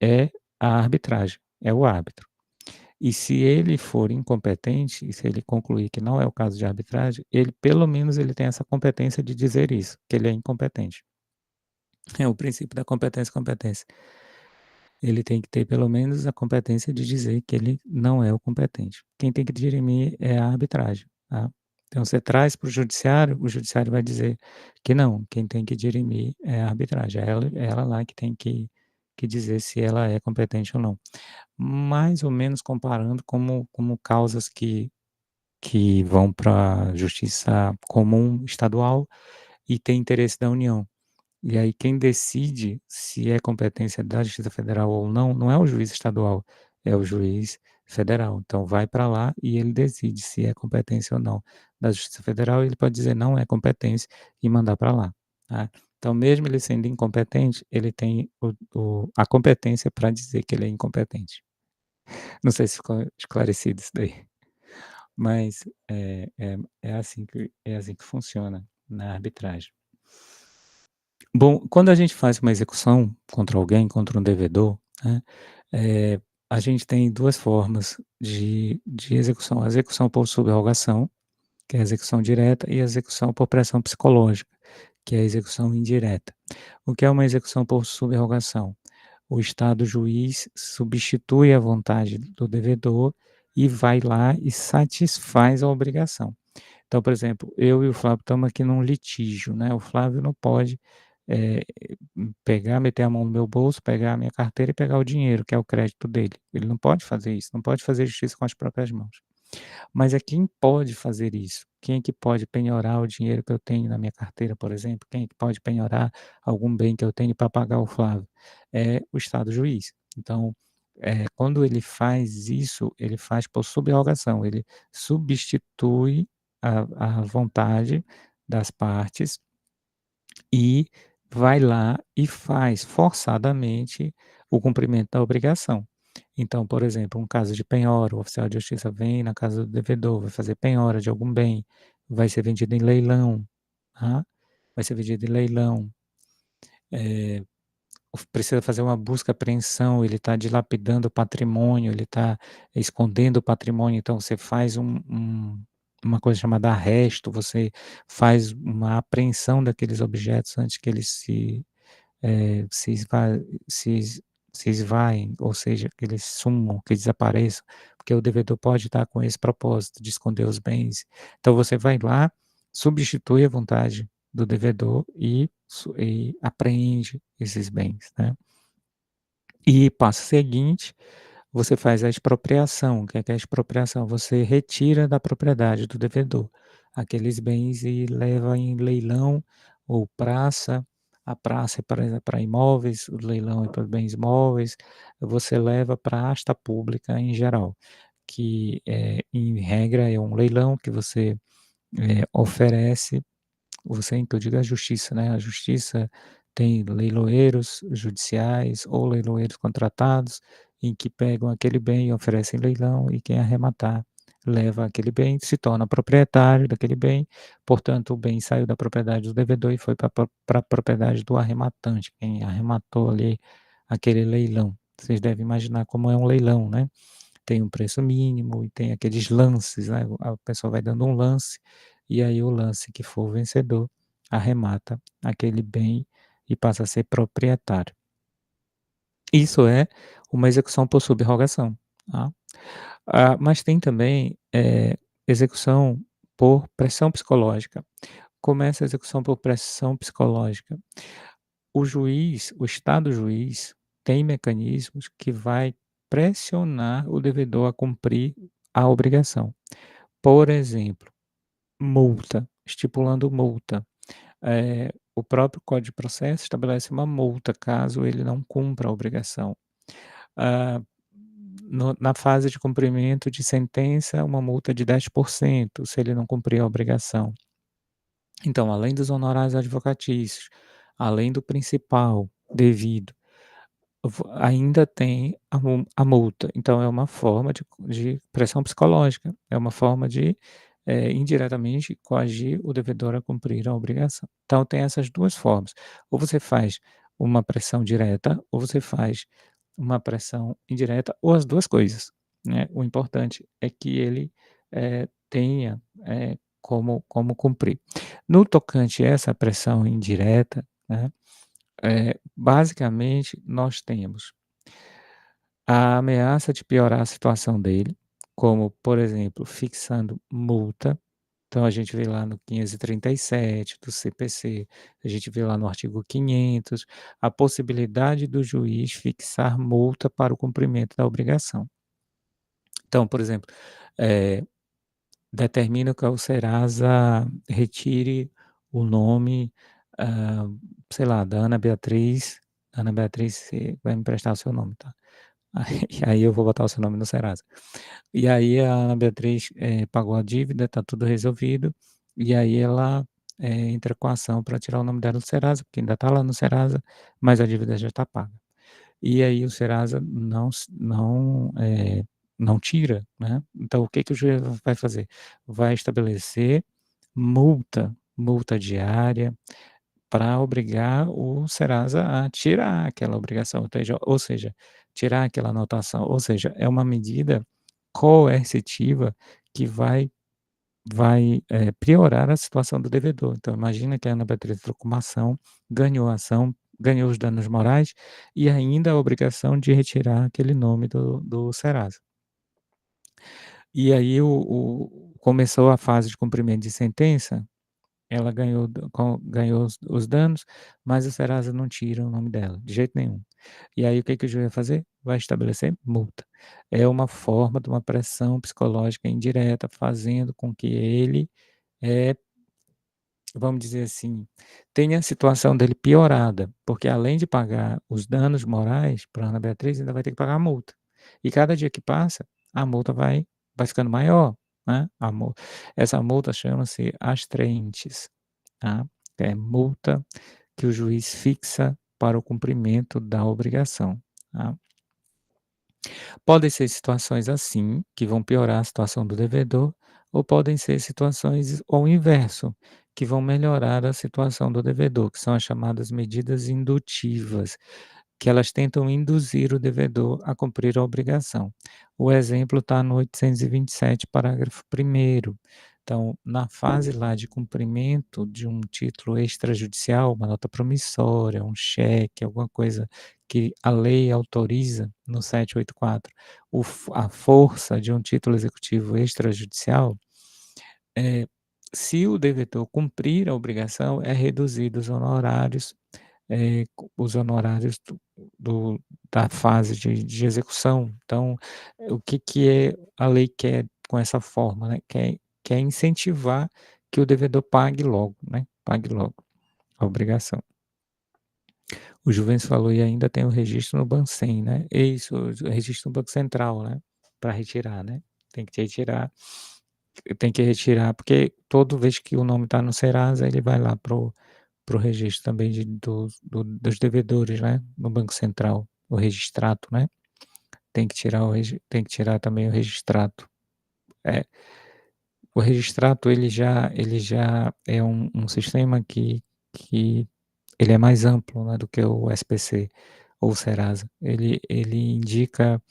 é a arbitragem, é o árbitro. E se ele for incompetente, e se ele concluir que não é o caso de arbitragem, ele pelo menos ele tem essa competência de dizer isso, que ele é incompetente. É o princípio da competência, competência. Ele tem que ter pelo menos a competência de dizer que ele não é o competente. Quem tem que dirimir é a arbitragem, tá. Então você traz para o judiciário vai dizer que não, quem tem que dirimir é a arbitragem, é ela lá que tem que dizer se ela é competente ou não. Mais ou menos comparando como causas que vão pra justiça comum estadual e tem interesse da União. E aí quem decide se é competência da Justiça Federal ou não, não é o juiz estadual, é o juiz Federal. Então vai para lá e ele decide se é competência ou não da Justiça Federal, ele pode dizer: "Não é competência", e mandar para lá, tá. Então mesmo ele sendo incompetente, ele tem a competência para dizer que ele é incompetente. Não sei se ficou esclarecido isso daí, mas é assim que funciona na arbitragem. Bom, quando a gente faz uma execução contra alguém, contra um devedor, né, eh, a gente tem 2 formas de execução: a execução por subrogação, que é a execução direta, e a execução por pressão psicológica, que é a execução indireta. O que é uma execução por subrogação? O Estado juiz substitui a vontade do devedor e vai lá e satisfaz a obrigação. Então, por exemplo, eu e o Flávio estamos aqui num litígio, né, o Flávio não pode, eh, pegar, meter a mão no meu bolso, pegar a minha carteira e pegar o dinheiro, que é o crédito dele. Ele não pode fazer isso, não pode fazer justiça com as próprias mãos. Mas é quem pode fazer isso? Quem é que pode penhorar o dinheiro que eu tenho na minha carteira, por exemplo? Quem é que pode penhorar algum bem que eu tenho para pagar o Flávio? É o Estado juiz. Então, quando ele faz isso, ele faz por subrogação, ele substitui a vontade das partes e vai lá e faz forçadamente o cumprimento da obrigação. Então, por exemplo, um caso de penhora, o oficial de justiça vem na casa do devedor, vai fazer penhora de algum bem, vai ser vendido em leilão, tá, vai ser vendido em leilão, eh, precisa fazer uma busca e apreensão, ele está dilapidando o patrimônio, ele está escondendo o patrimônio, então você faz uma coisa chamada arresto, você faz uma apreensão daqueles objetos antes que eles se esva se es se esvaem, ou seja, que eles sumam, que desapareçam, porque o devedor pode estar com esse propósito de esconder os bens. Então você vai lá, substitui a vontade do devedor e apreende esses bens, né. E passo seguinte, você faz a expropriação. O que é a expropriação? Você retira da propriedade do devedor aqueles bens e leva em leilão ou praça. A praça é para imóveis, o leilão é para bens móveis. Você leva para a asta pública em geral, que, em regra, é um leilão que você, oferece você que eu digo a justiça, né, a justiça tem leiloeiros judiciais ou leiloeiros contratados, em que pegam aquele bem e oferecem leilão e quem arrematar leva aquele bem, se torna proprietário daquele bem, portanto o bem saiu da propriedade do devedor e foi para a propriedade do arrematante, quem arrematou ali aquele leilão. Vocês devem imaginar como é um leilão, né? Tem um preço mínimo e tem aqueles lances, né, a pessoa vai dando um lance, e aí o lance que for o vencedor, arremata aquele bem e passa a ser proprietário. Isso é uma execução por subrogação, tá. Mas tem também, execução por pressão psicológica. Como é essa execução por pressão psicológica? O juiz, o Estado juiz, tem mecanismos que vai pressionar o devedor a cumprir a obrigação. Por exemplo, multa, estipulando multa. O próprio Código de Processo estabelece uma multa caso ele não cumpra a obrigação. Ah, na fase de cumprimento de sentença, uma multa de 10% se ele não cumprir a obrigação. Então, além dos honorários advocatícios, além do principal devido, ainda tem a multa, então é uma forma de pressão psicológica, é uma forma de, indiretamente coagir o devedor a cumprir a obrigação. Então tem essas 2 formas, ou você faz uma pressão direta, ou você faz uma pressão indireta, ou as 2 coisas, né. O importante é que ele, tenha, como cumprir. No tocante a essa pressão indireta, né, basicamente, nós temos a ameaça de piorar a situação dele, como, por exemplo, fixando multa. Então, a gente vê lá no 537 do CPC, a gente vê lá no artigo 500, a possibilidade do juiz fixar multa para o cumprimento da obrigação. Então, por exemplo, eh, determina que o Serasa retire o nome, sei lá, da Ana Beatriz. Ana Beatriz, você vai me emprestar o seu nome, tá? Aí eu vou botar o seu nome no Serasa. E aí a Ana Beatriz, pagou a dívida, tá tudo resolvido, e aí ela, entra com a ação para tirar o nome dela do Serasa, porque ainda tá lá no Serasa, mas a dívida já está paga. E aí o Serasa não tira, né. Então o que que o juiz vai fazer? Vai estabelecer multa diária para obrigar o Serasa a tirar aquela obrigação, ou seja, tirar aquela anotação, ou seja, é uma medida coercitiva que vai piorar a situação do devedor. Então imagina que a Ana Beatriz entrou com uma ação, ganhou a ação, ganhou os danos morais e ainda a obrigação de retirar aquele nome do Serasa. E aí começou a fase de cumprimento de sentença, ela ganhou os danos, mas o Serasa não tira o nome dela, de jeito nenhum. E aí o que que o juiz vai fazer? Vai estabelecer multa. É uma forma de uma pressão psicológica indireta, fazendo com que ele, eh, vamos dizer assim, tenha a situação dele piorada, porque além de pagar os danos morais para Ana Beatriz, ainda vai ter que pagar a multa. E cada dia que passa, a multa vai ficando maior, né, essa multa chama-se astraentes, tá. É multa que o juiz fixa para o cumprimento da obrigação, tá. Podem ser situações assim, que vão piorar a situação do devedor, ou podem ser situações ao inverso, que vão melhorar a situação do devedor, que são as chamadas medidas indutivas, que elas tentam induzir o devedor a cumprir a obrigação. O exemplo está no 827, parágrafo primeiro. Então, na fase lá de cumprimento de um título extrajudicial, uma nota promissória, um cheque, alguma coisa que a lei autoriza no 784, a força de um título executivo extrajudicial, eh, se o devedor cumprir a obrigação, é reduzido os honorários da fase de execução. Então, o que que a lei quer com essa forma, né, quer incentivar que o devedor pague logo, né, pague logo a obrigação. O Juvens falou: "E ainda tem o registro no Bancem", né. É isso, o registro no Banco Central, né, para retirar, né. Tem que retirar, porque toda vez que o nome está no Serasa, ele vai lá para o registro também dos devedores, né, no Banco Central, o registrato, né. Tem que tirar também o registrato. É, o registrato ele já é um sistema que ele é mais amplo, né, do que o SPC ou o Serasa. Ele indica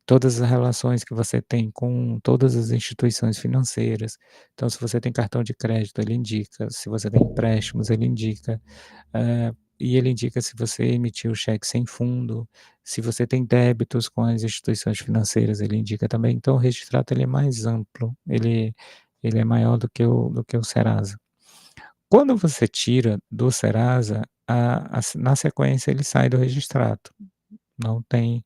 todas as relações que você tem com todas as instituições financeiras. Então, se você tem cartão de crédito, ele indica, se você tem empréstimos, ele indica, e ele indica se você emitiu cheque sem fundo, se você tem débitos com as instituições financeiras, ele indica também. Então, o Registrato ele é mais amplo, ele é maior do que o Serasa. Quando você tira do Serasa, na sequência ele sai do Registrato, não tem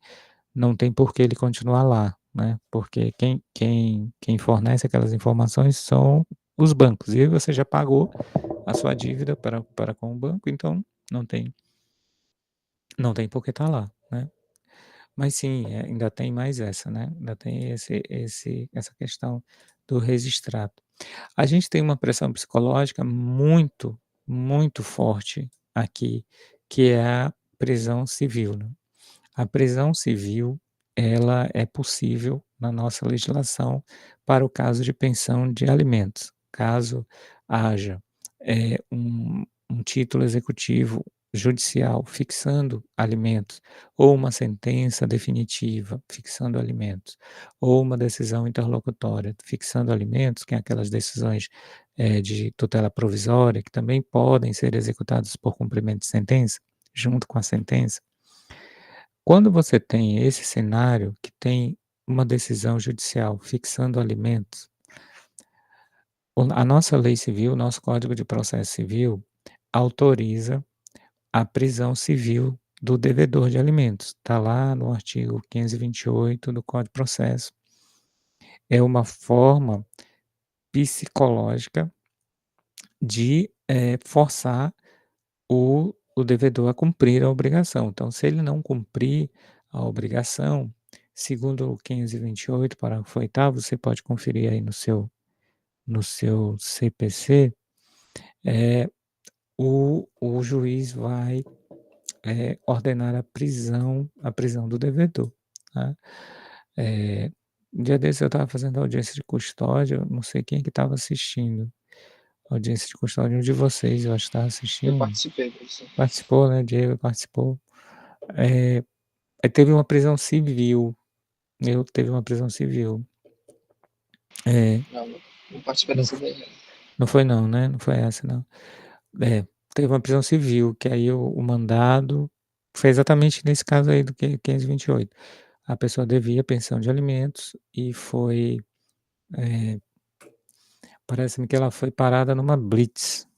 não tem por que ele continuar lá, né, porque quem fornece aquelas informações são os bancos, e aí você já pagou a sua dívida para com o banco, então não tem não tem por que estar lá, né. Mas sim, ainda tem mais essa, né, ainda tem essa questão do Resistrato. A gente tem uma pressão psicológica muito, muito forte aqui, que é a prisão civil, né. A prisão civil, ela é possível na nossa legislação para o caso de pensão de alimentos. Caso haja, um título executivo judicial fixando alimentos, ou uma sentença definitiva fixando alimentos, ou uma decisão interlocutória fixando alimentos, que é aquelas decisões, de tutela provisória, que também podem ser executadas por cumprimento de sentença, junto com a sentença. Quando você tem esse cenário que tem uma decisão judicial fixando alimentos, a nossa lei civil, o nosso Código de Processo Civil, autoriza a prisão civil do devedor de alimentos. Está lá no artigo 528 do Código de Processo. É uma forma psicológica de, forçar o devedor a cumprir a obrigação. Então, se ele não cumprir a obrigação, segundo o 528, parágrafo 8º, você pode conferir aí no seu CPC, o juiz vai ordenar a prisão do devedor, tá? Um dia desse eu estava fazendo audiência de custódia, eu não sei quem é que estava assistindo. Audiência de custódia, um de vocês, eu acho que estava Eu assistindo. participei, professor. Participou, né? Diego participou. Aí teve uma prisão civil. Teve uma prisão civil. Não participei Não, dessa daí, não. não foi não, né? Não foi essa, não. Teve uma prisão civil, que aí o mandado foi exatamente nesse caso aí do 528. A pessoa devia pensão de alimentos e foi, parece-me que ela foi parada numa blitz.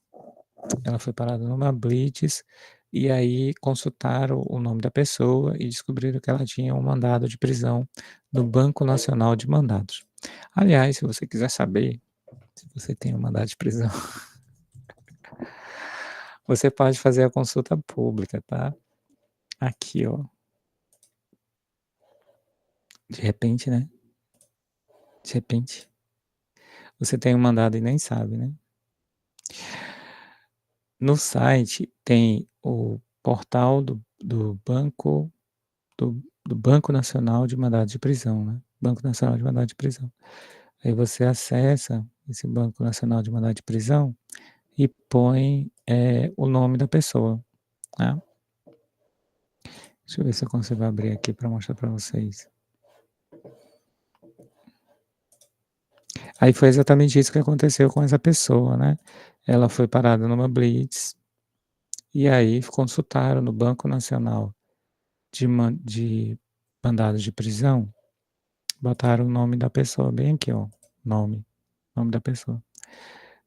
Ela foi parada numa blitz e aí consultaram o nome da pessoa e descobriram que ela tinha um mandado de prisão no Banco Nacional de Mandados. Aliás, se você quiser saber se você tem um mandado de prisão, você pode fazer a consulta pública, tá? Aqui, ó. De repente, né? De repente, você tem um mandado e nem sabe, né? No site tem o portal do Banco do Banco Nacional de Mandado de Prisão, né? Banco Nacional de Mandado de Prisão. Aí você acessa esse Banco Nacional de Mandado de Prisão e põe o nome da pessoa, tá? Deixa eu ver se eu consigo abrir aqui para mostrar para vocês. Aí foi exatamente isso que aconteceu com essa pessoa, né? Ela foi parada numa blitz e aí consultaram no Banco Nacional de Mandados de Prisão, botaram o nome da pessoa bem aqui, ó, nome da pessoa.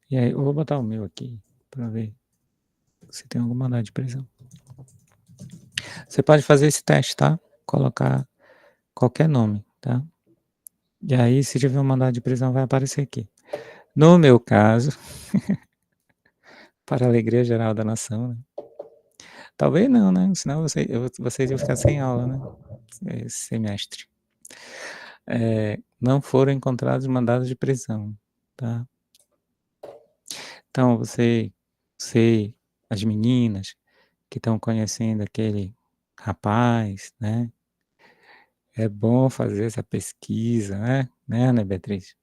E aí, eu vou botar o meu aqui para ver se tem algum mandado de prisão. Você pode fazer esse teste, tá? Colocar qualquer nome, tá? E aí, se tiver um mandado de prisão, vai aparecer aqui. No meu caso, para a alegria geral da nação, né? Talvez não, né? Senão vocês iam ficar sem aula, né? Esse semestre. Não foram encontrados mandados de prisão, tá? Então, você, as meninas que estão conhecendo aquele rapaz, né? É bom fazer essa pesquisa, né, Ana Beatriz?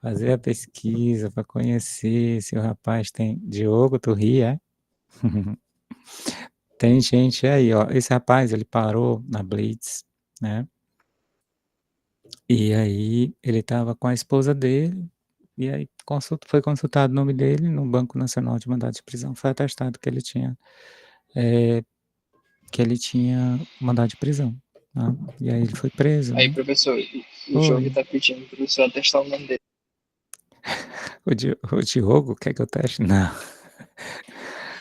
Fazer a pesquisa para conhecer se o rapaz tem. Diogo, tu ri, é? Tem gente aí, ó. Esse rapaz, ele parou na Blitz, né? E aí ele estava com a esposa dele, e aí foi consultado o nome dele no Banco Nacional de Mandado de Prisão, foi atestado que ele tinha mandado de prisão. Tá? E aí ele foi preso, Aí, né? professor, o Diogo Oi. tá pedindo pro professor atestar o nome dele. O Diogo quer que eu teste? Não.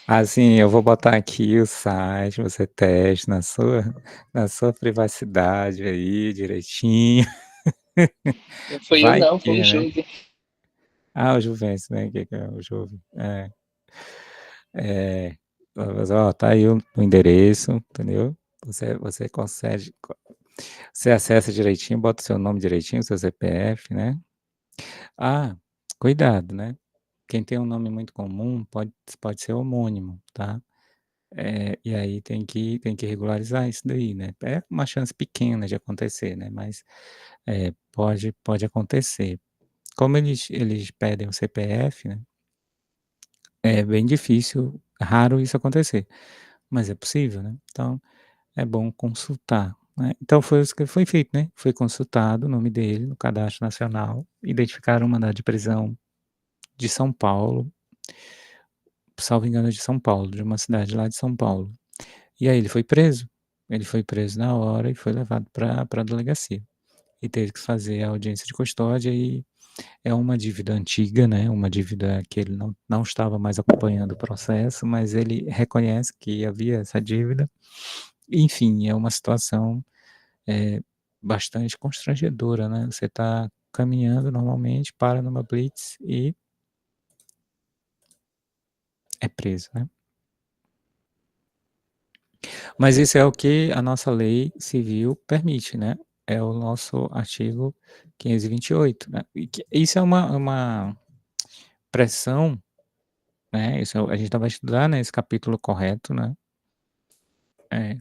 Assim, eu vou botar aqui o site, você teste na sua privacidade aí, direitinho. Não foi eu, Vai não, foi o que, né? Diogo. Ah, o Juventus, né? Que é o Juve. É, mas, ó, tá aí o endereço, entendeu? Você consegue, você acessa direitinho, bota o seu nome direitinho, seu CPF, né? Ah, cuidado, né? Quem tem um nome muito comum pode ser homônimo, tá? E aí tem que regularizar isso daí, né? É uma chance pequena de acontecer, né? Mas pode acontecer. Como eles pedem o CPF, né? É bem difícil, raro isso acontecer, mas é possível, né? Então é bom consultar, né? Então foi isso que foi feito, né? Foi consultado o nome dele no Cadastro Nacional, identificaram o mandado de prisão de São Paulo, salvo engano, de São Paulo, de uma cidade lá de São Paulo. E aí ele foi preso. Ele foi preso na hora e foi levado para a delegacia. E teve que fazer a audiência de custódia e é uma dívida antiga, né? Uma dívida que ele não estava mais acompanhando o processo, mas ele reconhece que havia essa dívida. Enfim, é uma situação bastante constrangedora, né? Você está caminhando normalmente, para numa blitz e é preso, né? Mas isso é o que a nossa lei civil permite, né? é o nosso artigo 528, né. E que isso é uma pressão, né, isso a gente vai estudar, né, esse capítulo correto, né. É,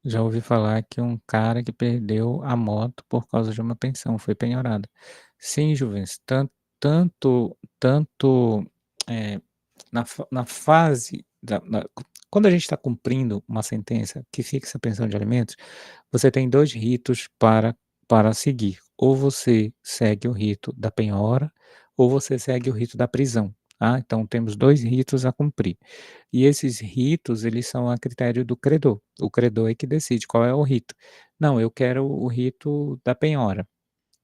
já ouvi falar que um cara que perdeu a moto por causa de uma pensão, foi penhorada. Sim, Juvens, tanto, eh, na fase quando a gente está cumprindo uma sentença que fixa a pensão de alimentos, você tem 2 ritos para seguir. Ou você segue o rito da penhora, ou você segue o rito da prisão, tá. Então temos 2 ritos a cumprir. E esses ritos, eles são a critério do credor. O credor é que decide qual é o rito. "Não, eu quero o rito da penhora",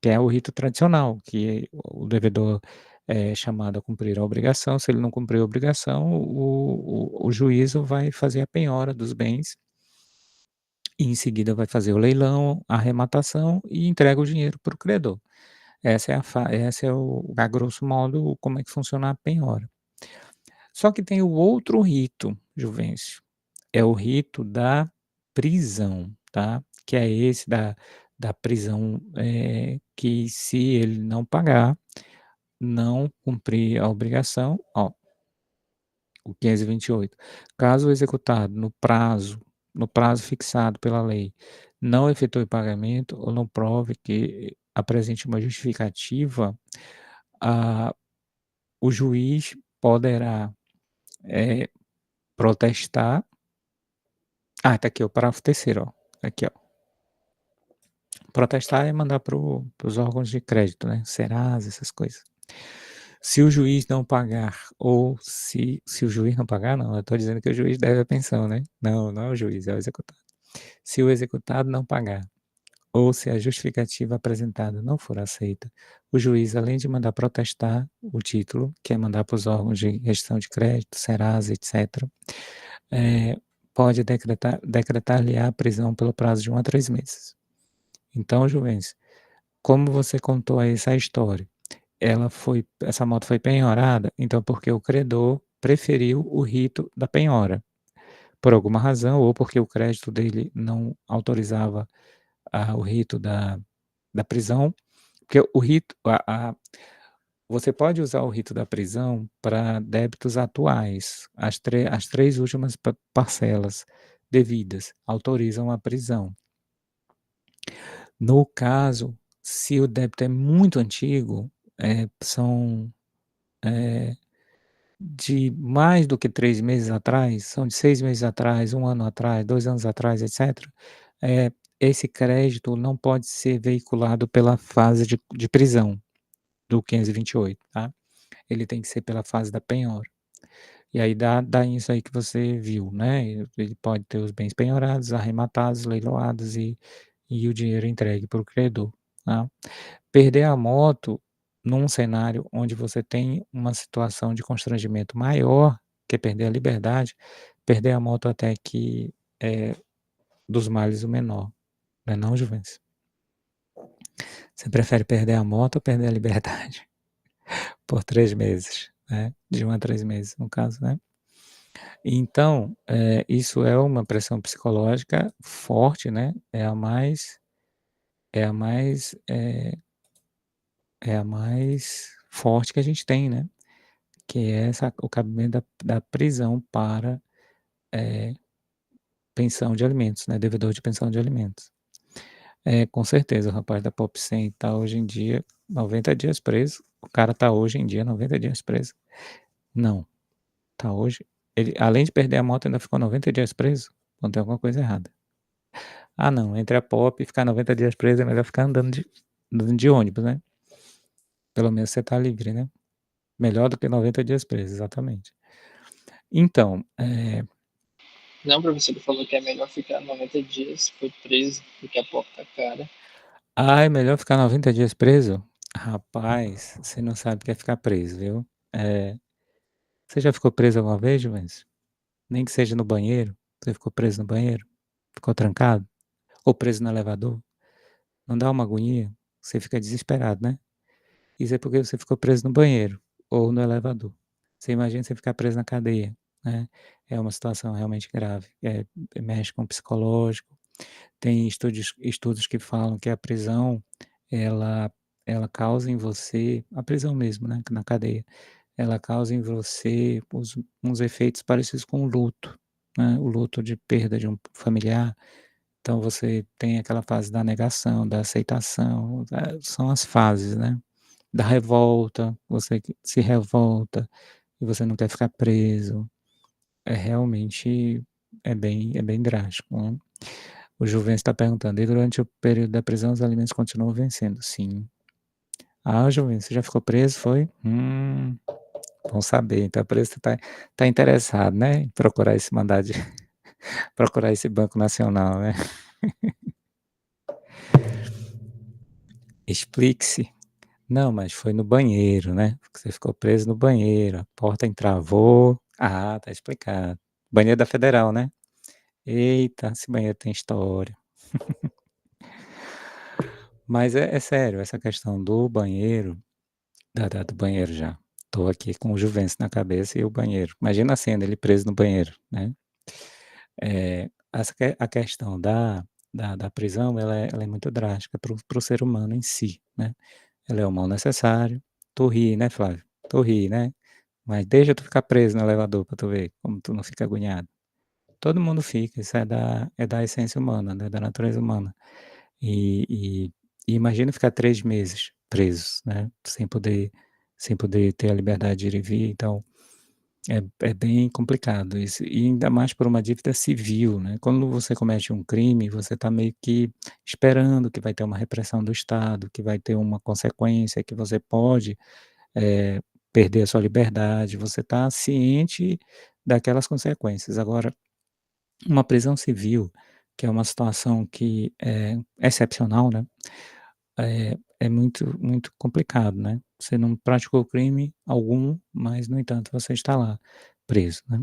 que é o rito tradicional, que o devedor é chamado a cumprir a obrigação, se ele não cumprir a obrigação, o juízo vai fazer a penhora dos bens, e em seguida vai fazer o leilão, a arrematação e entrega o dinheiro para o credor. Essa é o a grosso modo, como é que funciona a penhora. Só que tem o outro rito, Juvêncio, é o rito da prisão, tá, que é esse da prisão, que se ele não pagar, não cumprir a obrigação, ó, o 528, caso o executado no prazo fixado pela lei, não efetue pagamento ou não prove que apresente uma justificativa, ah, o juiz poderá, eh, protestar. Tá aqui o parágrafo terceiro, ó, aqui, ó. Protestar é mandar para os órgãos de crédito, né, Serasa, essas coisas. Se o juiz não pagar ou se o juiz não pagar não, eu estou dizendo que o juiz deve a pensão, né. Não, não é o juiz, é o executado. Se o executado não pagar, ou se a justificativa apresentada não for aceita, o juiz, além de mandar protestar o título, que é mandar para os órgãos de gestão de crédito, Serasa, etc., eh, pode decretar-lhe a prisão pelo prazo de 1 a 3 meses. Então, Juvens, como você contou aí essa história, essa moto foi penhorada, então porque o credor preferiu o rito da penhora, por alguma razão, ou porque o crédito dele não autorizava o rito da prisão, porque o rito você pode usar o rito da prisão para débitos atuais, as 3 últimas parcelas devidas autorizam a prisão. No caso, se o débito é muito antigo, são, de mais do que 3 meses atrás, são de 6 meses atrás, 1 ano atrás, 2 anos atrás, etcétera, esse crédito não pode ser veiculado pela fase de prisão do 528, tá. Ele tem que ser pela fase da penhora. E aí dá isso aí que você viu, né, ele pode ter os bens penhorados, arrematados, leiloados e o dinheiro entregue para o credor, tá. Perder a moto num cenário onde você tem uma situação de constrangimento maior, que é perder a liberdade, perder a moto até que é dos males o menor, não é não, Juvens? Você prefere perder a moto ou perder a liberdade? Por 3 meses, né, de 1 a 3 meses no caso, né. Então, isso é uma pressão psicológica forte, né, é a mais, é a mais forte que a gente tem, né, que é o cabimento da prisão para, pensão de alimentos, né, devedor de pensão de alimentos. Com certeza o rapaz da Pop 100 tá hoje em dia 90 dias preso, o cara tá hoje em dia 90 dias preso. Não, tá hoje ele além de perder a moto ainda ficou 90 dias preso? Então tem alguma coisa errada. Ah não, entre a Pop e ficar 90 dias preso é melhor ficar andando de ônibus, né. Pelo menos você tá livre, né. Melhor do que 90 dias preso, exatamente. Então, Não, professor, ele falou que é melhor ficar 90 dias, foi preso, porque a porta tá cara. é melhor ficar 90 dias preso? Rapaz, você não sabe o que é ficar preso, viu. Eh, Você já ficou preso alguma vez, Juvens? Nem que seja no banheiro? Você ficou preso no banheiro? Ficou trancado? Ou preso no elevador? Não dá uma agonia? Você fica desesperado, né. Isso é porque você ficou preso no banheiro ou no elevador. Você imagina você ficar preso na cadeia, né, é uma situação realmente grave, mexe com o psicológico, Tem estudos que falam que a prisão, ela ela causa em você a prisão mesmo, né, na cadeia, ela causa em você uns efeitos parecidos com o luto, né, o luto de perda de um familiar. Então você tem aquela fase da negação, da aceitação, são as fases, né, da revolta, você que se revolta e você não quer ficar preso. É realmente é bem drástico, né. O Juvencio está perguntando: "E durante o período da prisão os alimentos continuam vencendo?" Sim. "Ah, Juvencio, você já ficou preso, foi? Bom saber, então por isso você tá interessado, né, em procurar esse mandado de procurar esse Banco Nacional, né. Explique-se." "Não, mas foi no banheiro, né, porque você ficou preso no banheiro, a porta entravou." "Ah, tá explicado." Banheiro da Federal, né? Eita, esse banheiro tem história. Mas é sério, essa questão do banheiro, do banheiro já. Tô aqui com o Juvencio na cabeça e o banheiro. Imagina a cena, ele preso no banheiro, né. A questão da prisão, ela é muito drástica para o ser humano em si, né. Ela é o mal necessário. Tu ri, né, Flávio? Tu ri, né? Mas deixa tu ficar preso no elevador pra tu ver como tu não fica agoniado. Todo mundo fica, isso é da essência humana, né, da natureza humana. E e e imagina ficar 3 meses preso, né, sem poder ter a liberdade de ir e vir, então é bem complicado isso, e ainda mais por uma dívida civil, né. Quando você comete um crime, você está meio que esperando que vai ter uma repressão do Estado, que vai ter uma consequência, que você pode, eh, perder a sua liberdade, você está ciente daquelas consequências. Agora, uma prisão civil, que é uma situação que é excepcional, né, é muito muito complicado, né. Você não praticou crime algum, mas no entanto você está lá, preso, né.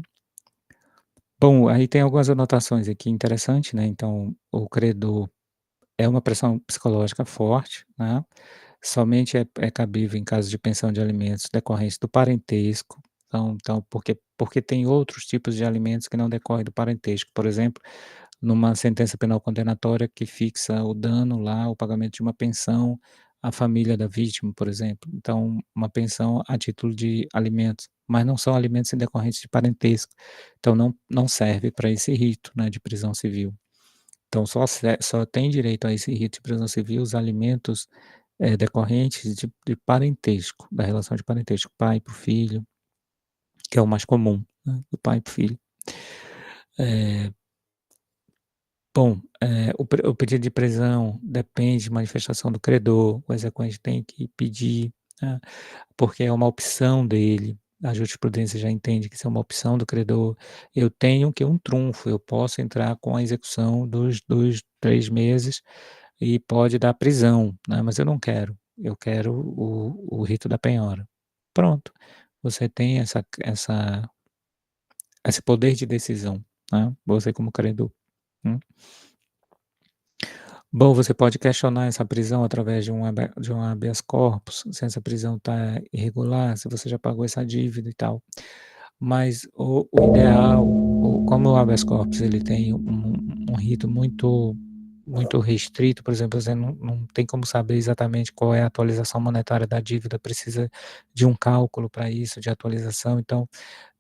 Bom, aí tem algumas anotações aqui interessante, né, então o credor é uma pressão psicológica forte, né, somente é cabível em caso de pensão de alimentos decorrentes do parentesco, então porque tem outros tipos de alimentos que não decorrem do parentesco, por exemplo, numa sentença penal condenatória que fixa o dano lá, o pagamento de uma pensão à família da vítima, por exemplo. Então, uma pensão a título de alimentos, mas não são alimentos decorrentes de parentesco. Então não serve para esse rito, né, de prisão civil. Então só tem direito a esse rito de prisão civil os alimentos, decorrentes de parentesco, da relação de parentesco, pai para o filho, que é o mais comum, né, do pai para o filho. Eh Bom, o pedido de prisão depende de manifestação do credor, o exequente tem que pedir, né, porque é uma opção dele, a jurisprudência já entende que isso é uma opção do credor. Eu tenho que um trunfo, eu posso entrar com a execução dos 3 meses e pode dar prisão, né, mas eu não quero, eu quero o rito da penhora. Pronto, você tem esse poder de decisão, né, você como credor, hum. Bom, você pode questionar essa prisão através de um habeas corpus, se essa prisão está irregular, se você já pagou essa dívida e tal. Mas o ideal, como o habeas corpus ele tem um rito muito restrito, por exemplo, você não tem como saber exatamente qual é a atualização monetária da dívida, precisa de um cálculo para isso, de atualização, então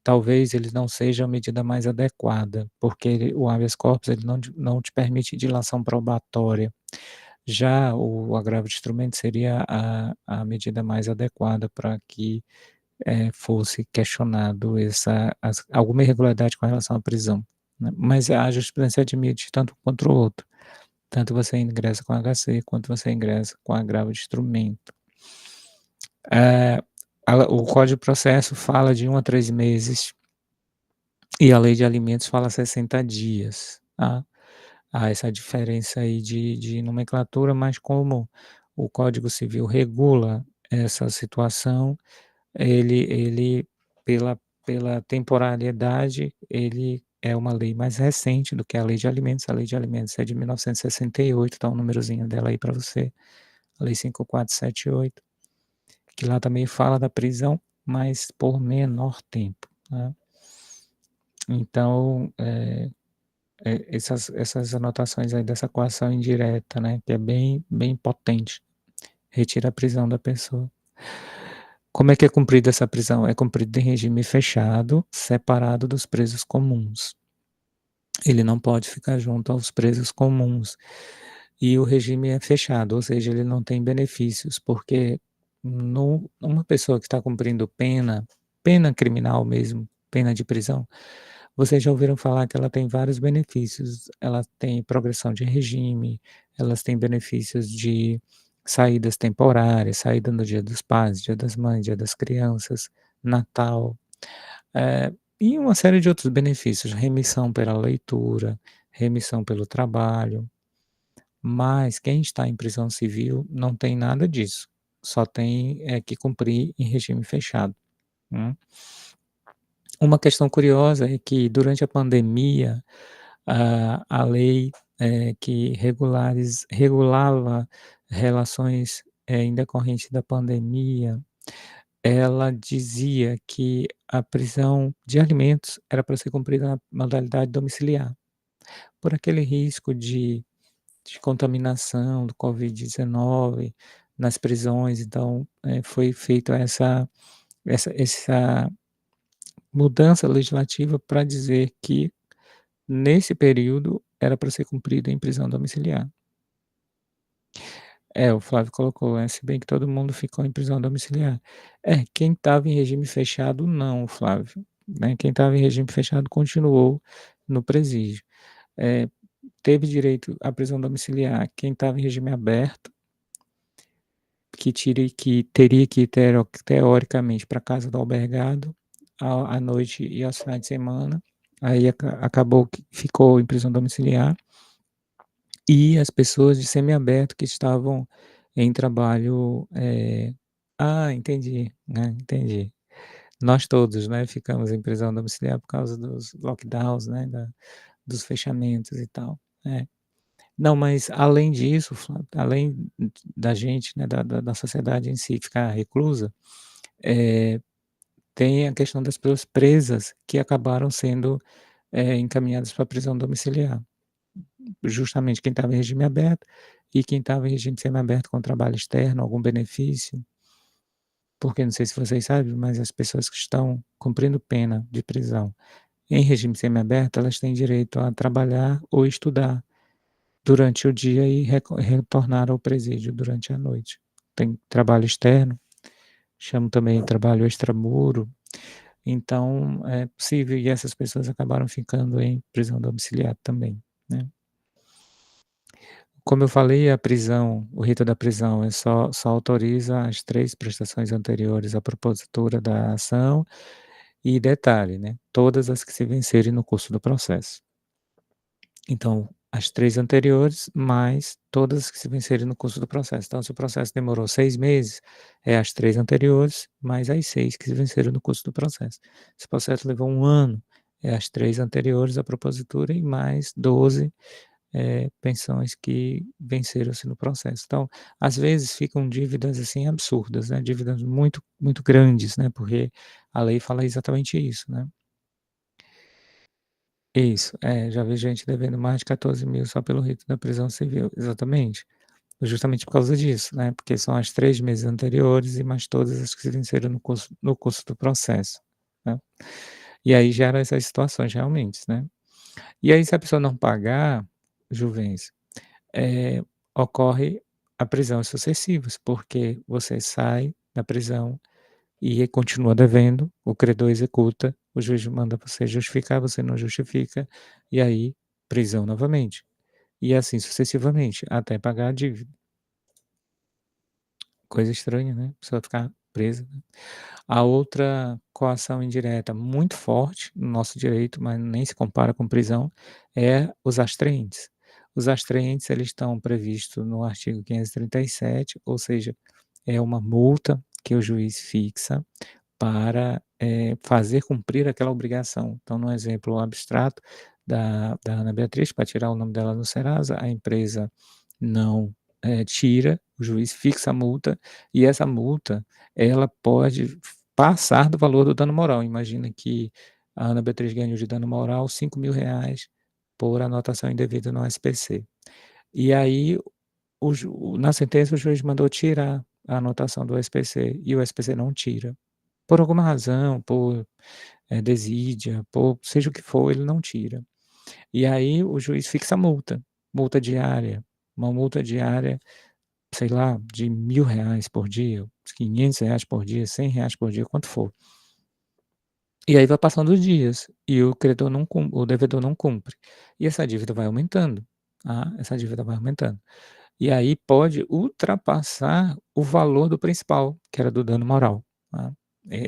talvez ele não seja a medida mais adequada, porque o habeas corpus ele não te permite dilação probatória. Já o agravo de instrumento seria a medida mais adequada para que, fosse questionado alguma irregularidade com relação à prisão, né. Mas a jurisprudência admite tanto um quanto o outro, tanto você ingressa com HC, quanto você ingressa com agravo de instrumento. Eh, o Código de Processo fala de 1 a 3 meses e a Lei de Alimentos fala 60 dias, tá. Há essa diferença aí de nomenclatura, mas como o Código Civil regula essa situação, ele pela temporalidade, ele é uma lei mais recente do que a Lei de Alimentos. A Lei de Alimentos é de 1968, tá o númerozinho dela aí para você, a Lei 5478, que lá também fala da prisão, mas por menor tempo, né. Então, essas anotações aí dessa coação indireta, né, que é bem potente, retira a prisão da pessoa. Como é que é cumprida essa prisão? É cumprida em regime fechado, separado dos presos comuns. Ele não pode ficar junto aos presos comuns. E o regime é fechado, ou seja, ele não tem benefícios, porque uma pessoa que está cumprindo pena criminal mesmo, pena de prisão, vocês já ouviram falar que ela tem vários benefícios. Ela tem progressão de regime, elas têm benefícios de saídas temporárias, saída no Dia dos Pais, Dia das Mães, Dia das Crianças, Natal, e uma série de outros benefícios, remissão pela leitura, remissão pelo trabalho. Mas quem está em prisão civil não tem nada disso, só tem, que cumprir em regime fechado, né. Uma questão curiosa é que durante a pandemia, a lei, que regulava relações, em decorrente da pandemia, ela dizia que a prisão de alimentos era para ser cumprida na modalidade domiciliar, por aquele risco de contaminação do Covid-19 nas prisões. Então, foi feita essa mudança legislativa para dizer que, nesse período, era para ser cumprida em prisão domiciliar. É, o Flávio colocou, se bem que todo mundo ficou em prisão domiciliar. Quem estava em regime fechado não, Flávio, né, quem estava em regime fechado continuou no presídio. Eh, Teve direito à prisão domiciliar quem estava em regime aberto, que teria que ir teoricamente para casa do albergado à noite e aos finais de semana, aí acabou que ficou em prisão domiciliar, e as pessoas de semiaberto que estavam em trabalho, entendi, né, entendi. Nós todos, né, ficamos em prisão domiciliar por causa dos lockdowns, né, dos fechamentos e tal. É. Não, mas além disso, Flávio, além da gente, né, da sociedade em si ficar reclusa, eh, tem a questão das pessoas presas que acabaram sendo, encaminhadas pra prisão domiciliar. Justamente quem estava em regime aberto e quem estava em regime semiaberto com trabalho externo, algum benefício, porque não sei se vocês sabem, mas as pessoas que estão cumprindo pena de prisão em regime semiaberto, elas têm direito a trabalhar ou estudar durante o dia e retornar ao presídio durante a noite. Tem trabalho externo, chamo também trabalho extramuro, então é possível, e essas pessoas acabaram ficando em prisão domiciliar também, né. Como eu falei, o rito da prisão só autoriza as 3 prestações anteriores à propositura da ação, e detalhe, né, todas as que se vencerem no curso do processo. Então, as 3 anteriores, mais todas as que se vencerem no curso do processo. Então, se o processo demorou 6 meses, é as 3 anteriores, mais as 6 que se venceram no curso do processo. Se o processo levou 1 ano, é as 3 anteriores à propositura e mais 12, pensões que venceram-se no processo. Então, às vezes ficam dívidas, assim, absurdas, né, dívidas muito grandes, né, porque a lei fala exatamente isso, né. Isso, já vi gente devendo mais de 14.000 só pelo rito da prisão civil, exatamente. Justamente por causa disso, né, porque são as 3 meses anteriores e mais todas as que se venceram no curso do processo, né. E aí gera essas situações realmente, né. E aí se a pessoa não pagar, Juvens, eh, ocorre a prisão sucessivas, porque você sai da prisão e continua devendo, o credor executa, o juiz manda você justificar, você não justifica, e aí prisão novamente. E assim sucessivamente, até pagar a dívida. Coisa estranha, né, a pessoa ficar presa, né. A outra coação indireta muito forte no nosso direito, mas nem se compara com prisão, é os astraentes. Os astraentes, eles estão previstos no artigo 537, ou seja, é uma multa que o juiz fixa para, fazer cumprir aquela obrigação. Então, no exemplo abstrato da Ana Beatriz, para tirar o nome dela no Serasa, a empresa não, tira, o juiz fixa a multa, e essa multa, ela pode passar do valor do dano moral. Imagina que a Ana Beatriz ganhou de dano moral R$ 5.000, por anotação indevida no SPC. E aí, na sentença, o juiz mandou tirar a anotação do SPC e o SPC não tira. Por alguma razão, por desídia, por seja o que for, ele não tira. E aí o juiz fixa a multa, multa diária, uma multa diária, sei lá, de R$ 1.000 por dia, R$ 500 por dia, R$ 100 por dia, quanto for. E aí vai passando os dias, e o devedor não cumpre. E essa dívida vai aumentando, tá, essa dívida vai aumentando. E aí pode ultrapassar o valor do principal, que era do dano moral, tá.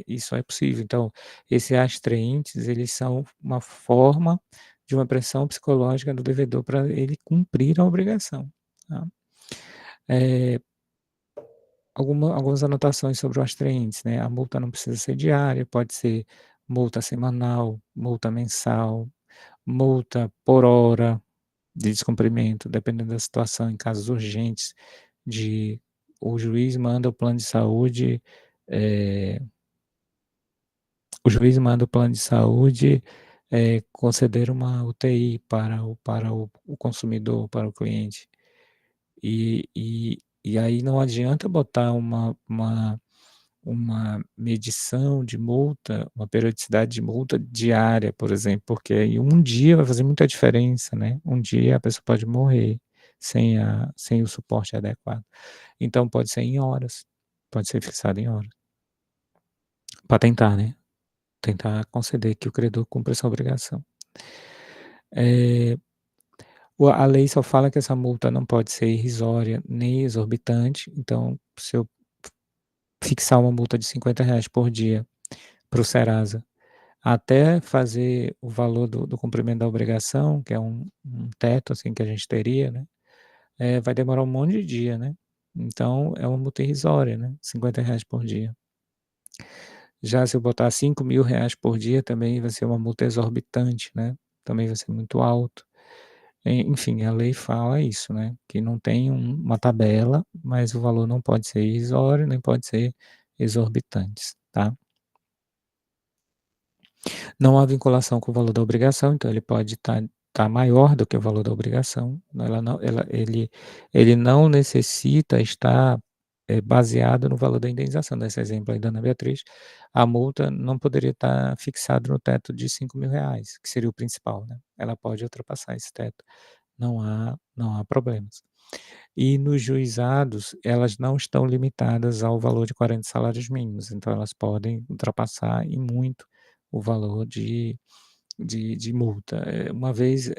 Isso é possível. Então, esses astraentes, eles são uma forma de uma pressão psicológica do devedor para ele cumprir a obrigação, tá. Eh, algumas anotações sobre o astraentes, né, a multa não precisa ser diária, pode ser multa semanal, multa mensal, multa por hora de descumprimento, dependendo da situação, em casos urgentes de o juiz manda o plano de saúde, eh, o juiz manda o plano de saúde, conceder uma UTI para o consumidor, para o cliente. E aí não adianta botar uma medição de multa, uma periodicidade de multa diária, por exemplo, porque aí um dia vai fazer muita diferença, né, um dia a pessoa pode morrer sem o suporte adequado. Então pode ser em horas, pode ser fixado em horas, para tentar, né, tentar conceder que o credor cumpra essa obrigação. A lei só fala que essa multa não pode ser irrisória nem exorbitante, então se eu fixar uma multa de R$ 50 por dia para o Serasa, até fazer o valor do cumprimento da obrigação, que é um teto, assim, que a gente teria, né, vai demorar um monte de dia, né. Então é uma multa irrisória, né, R$ 50 por dia. Já se eu botar R$ 5.000 por dia, também vai ser uma multa exorbitante, né, também vai ser muito alto. Enfim, a lei fala isso, né, que não tem uma tabela, mas o valor não pode ser irrisório, nem pode ser exorbitantes, tá. Não há vinculação com o valor da obrigação, então ele pode estar maior do que o valor da obrigação, ela não ela ele não necessita estar, baseado no valor da indenização. Nesse exemplo aí da Ana Beatriz, a multa não poderia estar fixado no teto de R$ 5.000, que seria o principal, né, ela pode ultrapassar esse teto, não há problemas. E nos juizados, elas não estão limitadas ao valor de 40 salários mínimos, então elas podem ultrapassar e muito o valor de multa. Uma vez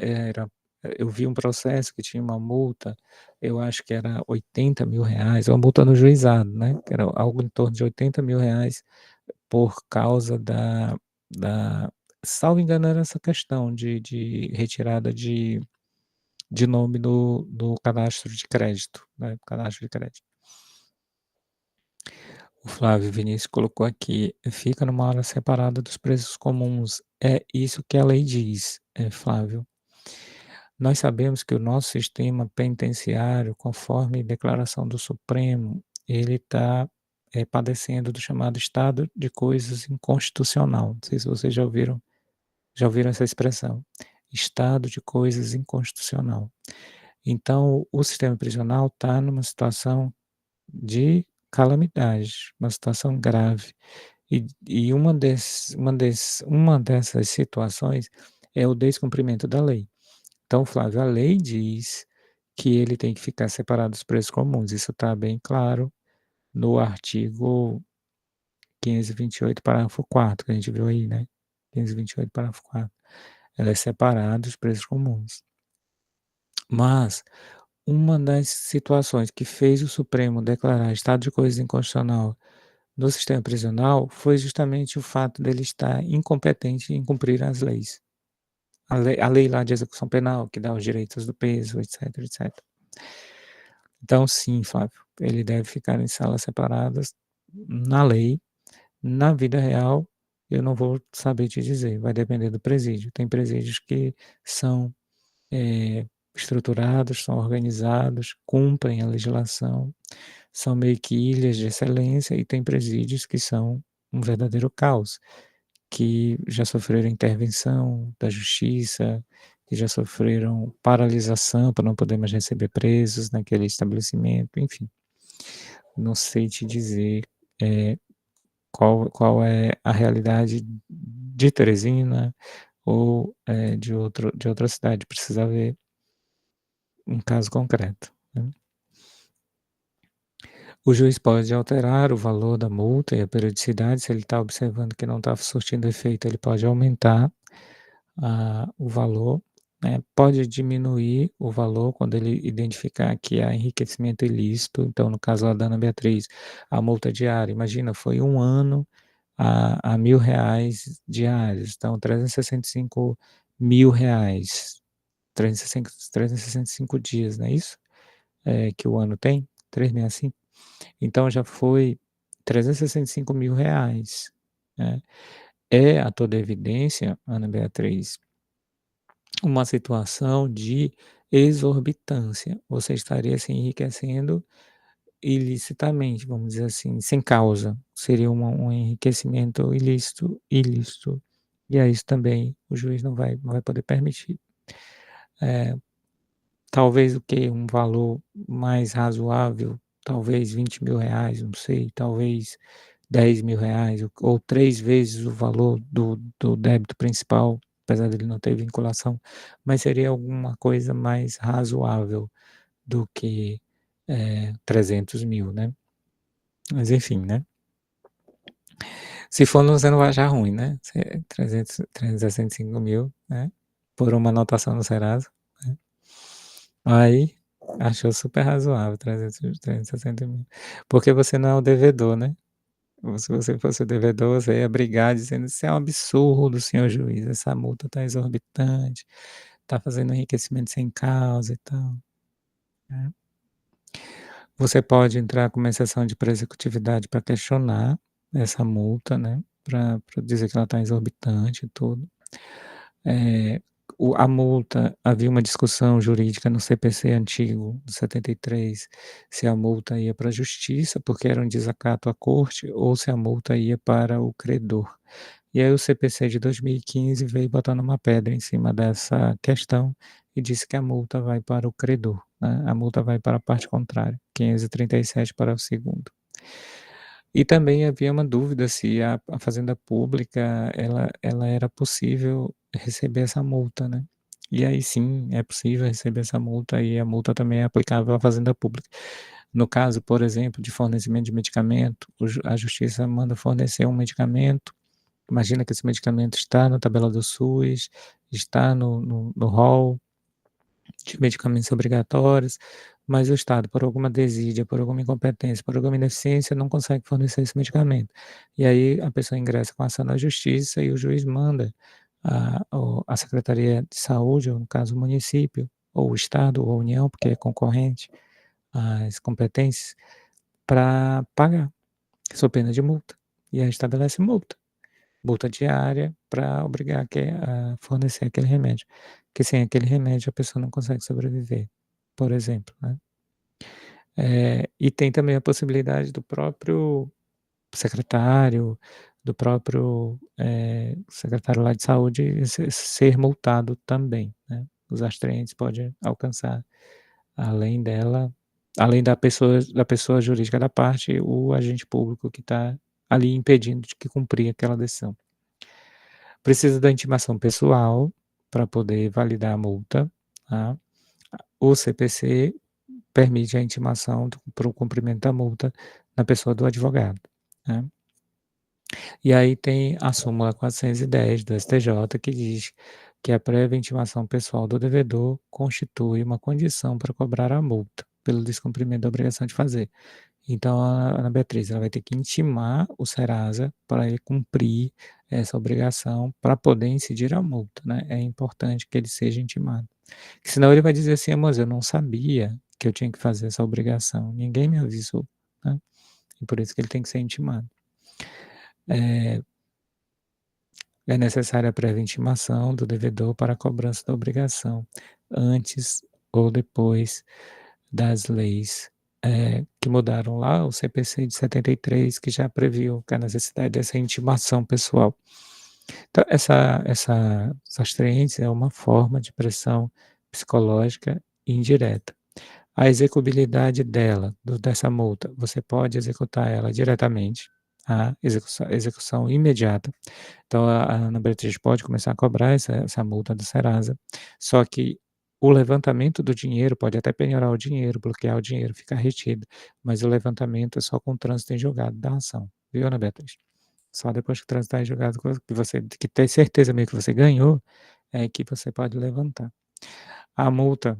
eu vi um processo que tinha uma multa, eu acho que era R$ 80.000, uma multa no juizado, né, que era algo em torno de R$ 80.000 por causa da salvo engano era essa questão de retirada de nome do cadastro de crédito, né, cadastro de crédito. O Flávio Vinícius colocou aqui: "Fica numa hora separada dos preços comuns". É isso que a lei diz, Flávio. Nós sabemos que o nosso sistema penitenciário, conforme declaração do Supremo, ele está, padecendo do chamado estado de coisas inconstitucional. Não sei se vocês já ouviram essa expressão, estado de coisas inconstitucional. Então, o sistema prisional está numa situação de calamidade, uma situação grave. E uma dessas situações é o descumprimento da lei. Então, Flávio, a lei diz que ele tem que ficar separado dos preços comuns, isso está bem claro no artigo 528, parágrafo 4º, que a gente viu aí, né, 528, parágrafo 4º. Ela é separada dos preços comuns. Mas uma das situações que fez o Supremo declarar estado de coisas inconstitucional no sistema prisional foi justamente o fato dele estar incompetente em cumprir as leis. A lei lá de execução penal, que dá os direitos do peso, etc, etc. Então sim, Flávio, ele deve ficar em salas separadas na lei. Na vida real, eu não vou saber te dizer, vai depender do presídio. Tem presídios que são estruturados, são organizados, cumprem a legislação, são meio que ilhas de excelência, e tem presídios que são um verdadeiro caos, que já sofreram intervenção da justiça, que já sofreram paralisação para não poder mais receber presos naquele estabelecimento, enfim. Não sei te dizer, qual é a realidade de Teresina ou, de outra cidade, precisa ver um caso concreto, né. O juiz pode alterar o valor da multa e a periodicidade, se ele está observando que não está surtindo efeito, ele pode aumentar o valor, né, pode diminuir o valor quando ele identificar que há enriquecimento ilícito, então no caso lá da Ana Beatriz, a multa diária, imagina, foi 1 ano a R$ 1.000 diários, então R$ 365.000, 365 dias, não é isso? Que o ano tem? 365. Então já foi R$ 365.000, né. É a toda evidência, Ana Beatriz, uma situação de exorbitância. Você estaria se enriquecendo ilicitamente, vamos dizer assim, sem causa. Seria um enriquecimento ilícito. E aí isso também o juiz não vai poder permitir. Talvez o que um valor mais razoável, talvez R$ 20.000, não sei, talvez R$ 10.000 ou 3 vezes o valor do débito principal, apesar dele não ter vinculação, mas seria alguma coisa mais razoável do que, 300.000, né. Mas enfim, né. Se for você não vai achar ruim, né, 365.000, né, por uma anotação no Serasa, né. Aí, achou super razoável 360.000, porque você não é o devedor, né. Se você fosse o devedor, você ia brigar dizendo: "Isso é um absurdo, senhor juiz, essa multa está exorbitante, está fazendo enriquecimento sem causa e tal", né. Você pode entrar com uma exceção de pró-executividade para questionar essa multa, né, para dizer que ela está exorbitante e tudo. Eh, a multa, havia uma discussão jurídica no CPC antigo, de 73, se a multa ia para a justiça, porque era um desacato à corte, ou se a multa ia para o credor. E aí o CPC de 2015 veio botando uma pedra em cima dessa questão e disse que a multa vai para o credor, né, a multa vai para a parte contrária, 537 para o segundo. E também havia uma dúvida se a fazenda pública, ela era possível receber essa multa, né. E aí sim, é possível receber essa multa e a multa também é aplicável à fazenda pública. No caso, por exemplo, de fornecimento de medicamento, a justiça manda fornecer um medicamento, imagina que esse medicamento está na tabela do SUS, está no rol de medicamentos obrigatórios, mas o Estado, por alguma desídia, por alguma incompetência, por alguma ineficiência, não consegue fornecer esse medicamento. E aí a pessoa ingressa com ação na justiça e o juiz manda a Secretaria de Saúde, ou no caso o município, ou o Estado, ou a União, porque é concorrente às competências, para pagar, sob pena de multa. E aí estabelece multa diária para obrigar a fornecer aquele remédio, que sem aquele remédio a pessoa não consegue sobreviver, por exemplo, né. E tem também a possibilidade do próprio secretário, do próprio, secretário lá de saúde ser multado também, né. Os acidentes podem alcançar, além dela, além da pessoa jurídica da parte, o agente público que está ali impedindo de que cumprir aquela decisão. Precisa da intimação pessoal para poder validar a multa, tá. O CPC permite a intimação para o cumprimento da multa na pessoa do advogado, né. E aí tem a súmula 410 do STJ que diz que a prévia intimação pessoal do devedor constitui uma condição para cobrar a multa, pelo descumprimento da obrigação de fazer. Então a Ana Beatriz, ela vai ter que intimar o Serasa para ele cumprir essa obrigação, para poder incidir a multa, né, é importante que ele seja intimado. Senão ele vai dizer assim: "Mas eu não sabia que eu tinha que fazer essa obrigação, ninguém me avisou", né, e por isso que ele tem que ser intimado. É necessária a prévia intimação do devedor para a cobrança da obrigação, antes ou depois das leis, que mudaram lá, o CPC de 73, que já previu que a necessidade dessa intimação pessoal. Então essas astraentes é uma forma de pressão psicológica indireta. A execuibilidade dessa multa, você pode executar ela diretamente, a execução imediata. Então a Ana Beatriz pode começar a cobrar essa multa do Serasa, só que o levantamento do dinheiro pode até penhorar o dinheiro, bloquear o dinheiro, ficar retido, mas o levantamento é só com o trânsito em julgado da ação, viu, Ana Beatriz? Só depois que transitar em julgado, que ter certeza mesmo que você ganhou, é que você pode levantar. A multa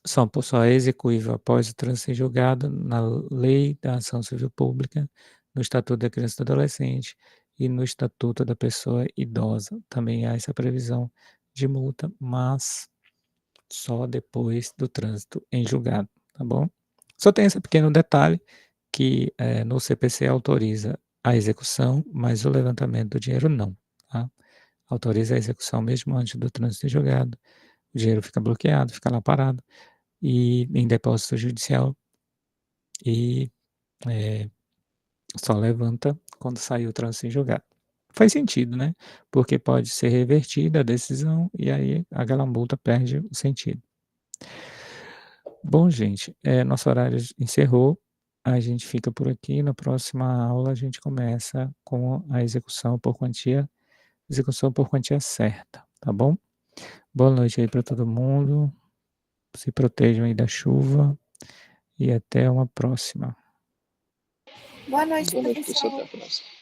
só é execuível após o trânsito em julgado na Lei da Ação Civil Pública, no Estatuto da Criança e do Adolescente e no Estatuto da Pessoa Idosa. Também há essa previsão de multa, mas só depois do trânsito em julgado, tá bom? Só tem esse pequeno detalhe que no CPC autoriza a execução, mas o levantamento do dinheiro não, tá? Autoriza a execução mesmo antes do trânsito em julgado, o dinheiro fica bloqueado, fica lá parado, e em depósito judicial, e só levanta quando sair o trânsito em julgado. Faz sentido, né? Porque pode ser revertida a decisão e aí aquela multa perde o sentido. Bom, gente, nosso horário encerrou. A gente fica por aqui. Na próxima aula, a gente começa com a execução por quantia certa, tá bom? Boa noite aí para todo mundo. Se protejam aí da chuva e até uma próxima. Boa noite, Boa noite, professor. professor. Até a próxima.